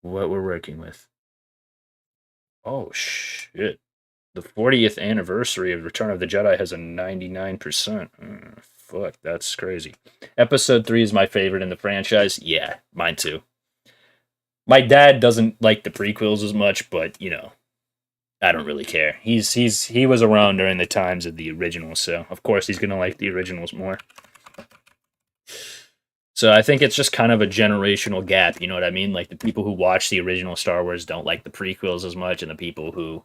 what we're working with. Oh, shit. The 40th anniversary of Return of the Jedi has a 99%. Fuck, that's crazy. Episode 3 is my favorite in the franchise. Yeah, mine too. My dad doesn't like the prequels as much, but, I don't really care. He was around during the times of the originals, so of course he's gonna like the originals more. So I think it's just kind of a generational gap, you know what I mean? Like the people who watch the original Star Wars don't like the prequels as much, and the people who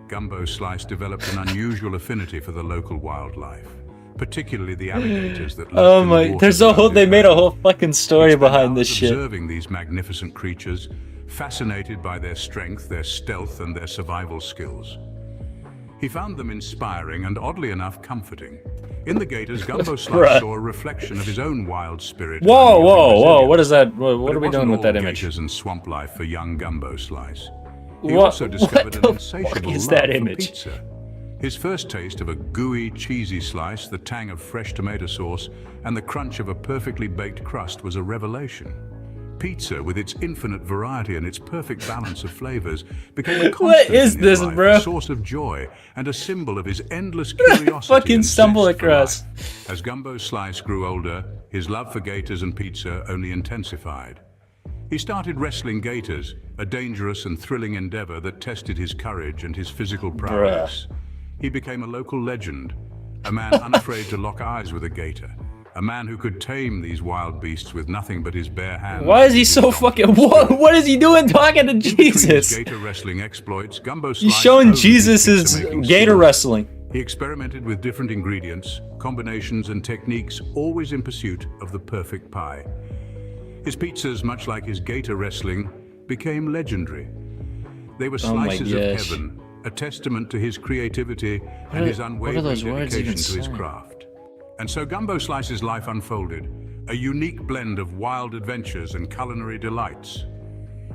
Gumbo Slice developed an unusual affinity for the local wildlife, particularly the alligators that Oh lurked in my, the there's waters a whole, around they his made a home. whole fucking story He spent behind this hours shit. observing these magnificent creatures, fascinated by their strength, their stealth, and their survival skills. He found them inspiring and, oddly enough, comforting. In the gators, Gumbo Slice saw a reflection of his own wild spirit. Whoa, and whoa, unyielding whoa, what resilience. is that? What But are we it doing wasn't with that all image? gators and swamp life for young Gumbo Slice. He What, also discovered what an the fuck insatiable is love that for image? pizza. His first taste of a gooey, cheesy slice, the tang of fresh tomato sauce, and the crunch of a perfectly baked crust was a revelation. Pizza, with its infinite variety and its perfect balance of flavors, became a constant What is in his this, life, bro? a source of joy and a symbol of his endless curiosity Fucking and stumble zest for across. life. As Gumbo Slice grew older, his love for gators and pizza only intensified. He started wrestling gators, a dangerous and thrilling endeavor that tested his courage and his physical prowess. He became a local legend, a man unafraid to lock eyes with a gator, a man who could tame these wild beasts with nothing but his bare hands. Why is he so fucking, what is he doing talking to Jesus? His gator wrestling exploits, Gumbo He's Slice showing honed his Jesus his pizza-making gator skills. wrestling. He experimented with different ingredients, combinations, and techniques, always in pursuit of the perfect pie. His pizzas, much like his gator wrestling, became legendary. They were Oh my slices of gosh. heaven, a testament to his creativity and his what are unwavering those words dedication even to his saying? craft. And so Gumbo Slice's life unfolded, a unique blend of wild adventures and culinary delights.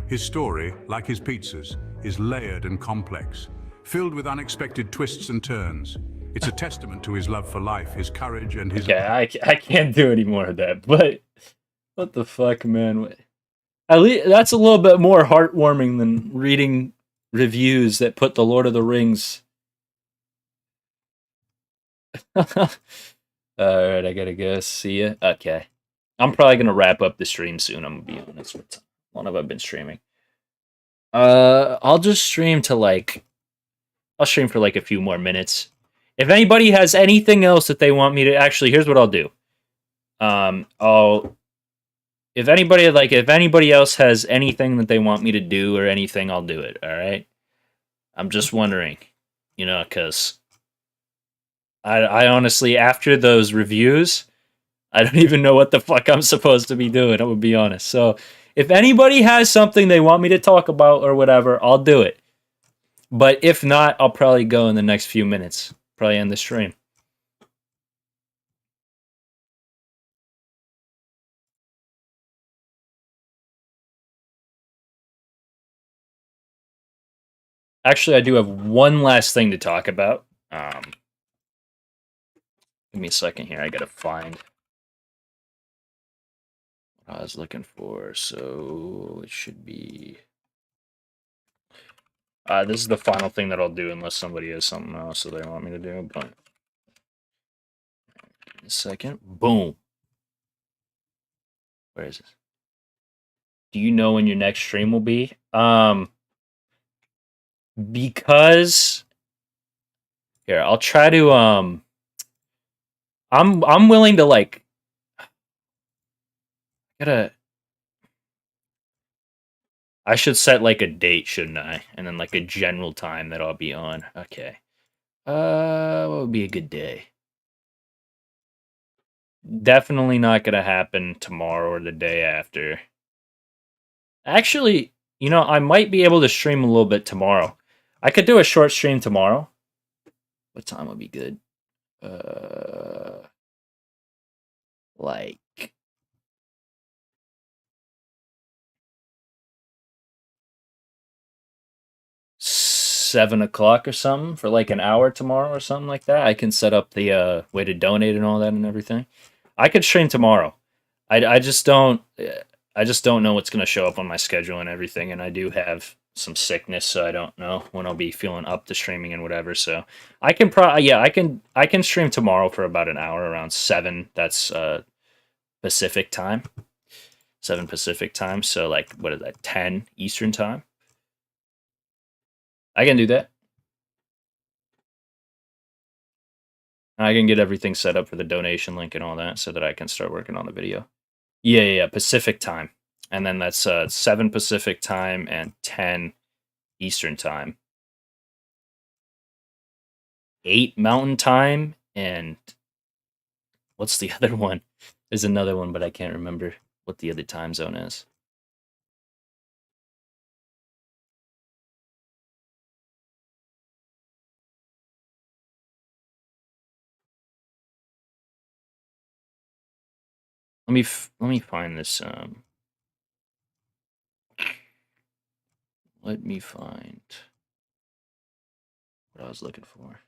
His story, like his pizzas, is layered and complex, filled with unexpected twists and turns. It's a testament to his love for life, his courage, and his... Yeah, I can't do any more of that, but what the fuck, man? At least that's a little bit more heartwarming than reading reviews that put the Lord of the Rings. Alright, I gotta go. See ya. Okay. I'm probably gonna wrap up the stream soon, I'm gonna be honest with you. How long have I been streaming? I'll just stream to I'll stream for like a few more minutes. If anybody has anything else that they want me to, actually, here's what I'll do. If anybody else has anything that they want me to do or anything, I'll do it. All right. I'm just wondering, because I honestly, after those reviews, I don't even know what the fuck I'm supposed to be doing. I would be honest. So if anybody has something they want me to talk about or whatever, I'll do it. But if not, I'll probably go in the next few minutes. Probably end the stream. Actually, I do have one last thing to talk about. Give me a second here. I gotta find what I was looking for. So it should be. This is the final thing that I'll do unless somebody has something else that they want me to do. But a second. Boom. Where is this? Do you know when your next stream will be? Because here, I'll try to I'm willing to I should set a date, shouldn't I? And then a general time that I'll be on. Okay. What would be a good day? Definitely not gonna happen tomorrow or the day after. Actually, I might be able to stream a little bit tomorrow. I could do a short stream tomorrow. What time would be good? Like 7 o'clock or something for an hour tomorrow or something like that. I can set up the way to donate and all that and everything. I could stream tomorrow. I just don't know what's gonna show up on my schedule and everything, and I do have some sickness, so I don't know when I'll be feeling up to streaming and whatever. So I can I can stream tomorrow for about an hour around 7. That's Pacific time. 7 Pacific time. So what is that? 10 Eastern time. I can do that. I can get everything set up for the donation link and all that so that I can start working on the video. Yeah, Pacific time. And then that's 7 Pacific time and 10 Eastern time. 8 Mountain Time, and what's the other one? There's another one, but I can't remember what the other time zone is. Let me find this. Let me find what I was looking for.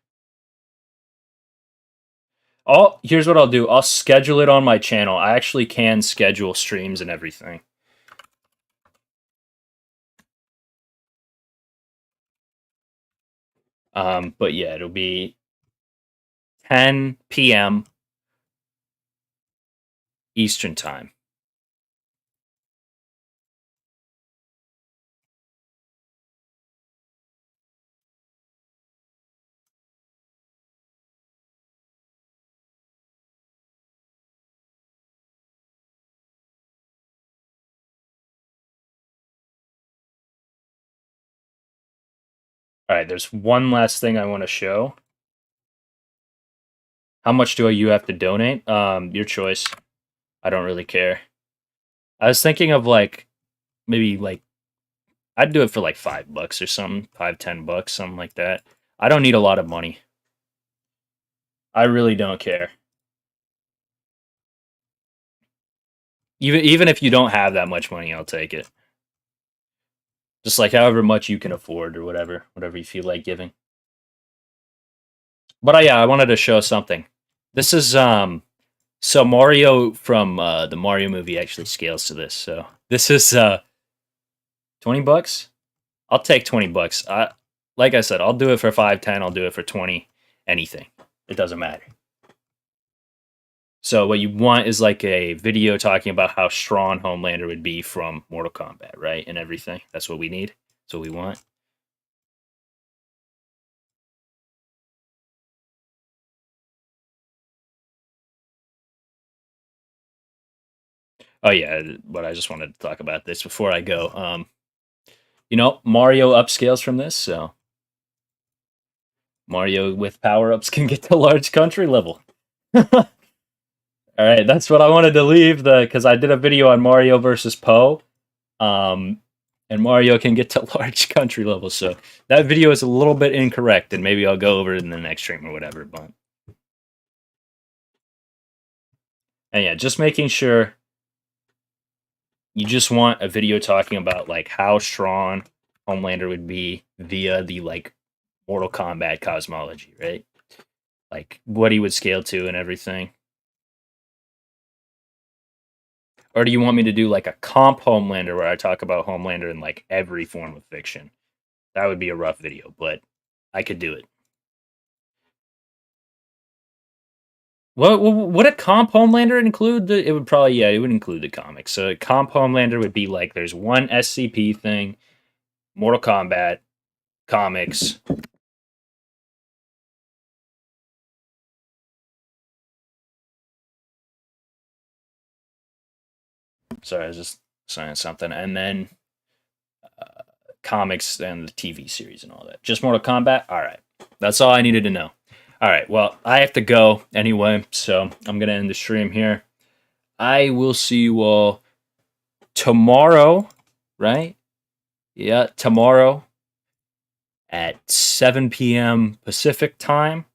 Oh, here's what I'll do. I'll schedule it on my channel. I actually can schedule streams and everything. But yeah, it'll be 10 p.m. Eastern Time. All right, there's one last thing I want to show. How much do you have to donate? Your choice. I don't really care. I was thinking of like maybe like I'd do it for like $5 or something, $5-10, something like that. I don't need a lot of money. I really don't care. Even if you don't have that much money, I'll take it. Just like however much you can afford or whatever you feel like giving. But yeah, I wanted to show something. This is so Mario from the Mario movie actually scales to this. So this is $20. I'll take $20. Like I said, I'll do it for 5, 10, I'll do it for 20, anything. It doesn't matter. So what you want is like a video talking about how strong Homelander would be from Mortal Kombat, right? And everything. That's what we need. That's what we want. Oh yeah, but I just wanted to talk about this before I go. You know, Mario upscales from this, so Mario with power-ups can get to large country level. All right, that's what I wanted to leave because I did a video on Mario versus Poe, and Mario can get to large country level. So that video is a little bit incorrect, and maybe I'll go over it in the next stream or whatever. But and yeah, just making sure you just want a video talking about like how strong Homelander would be via the like Mortal Kombat cosmology, right? Like what he would scale to and everything. Or do you want me to do like a comp Homelander where I talk about Homelander in like every form of fiction? That would be a rough video, but I could do it. What would a comp Homelander include? It would probably it would include the comics. So a comp Homelander would be like there's one SCP thing, Mortal Kombat, comics. Sorry, I was just saying something, and then comics and the TV series and all that. Just Mortal Kombat. All right, that's all I needed to know. All right, well, I have to go anyway, so I'm gonna end the stream here. I will see you all tomorrow, right? Yeah, tomorrow at 7 p.m. Pacific time.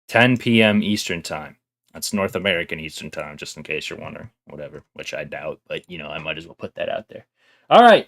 10 p.m. Eastern time. That's North American Eastern time, just in case you're wondering. Whatever, which I doubt, but you know, I might as well put that out there. All right.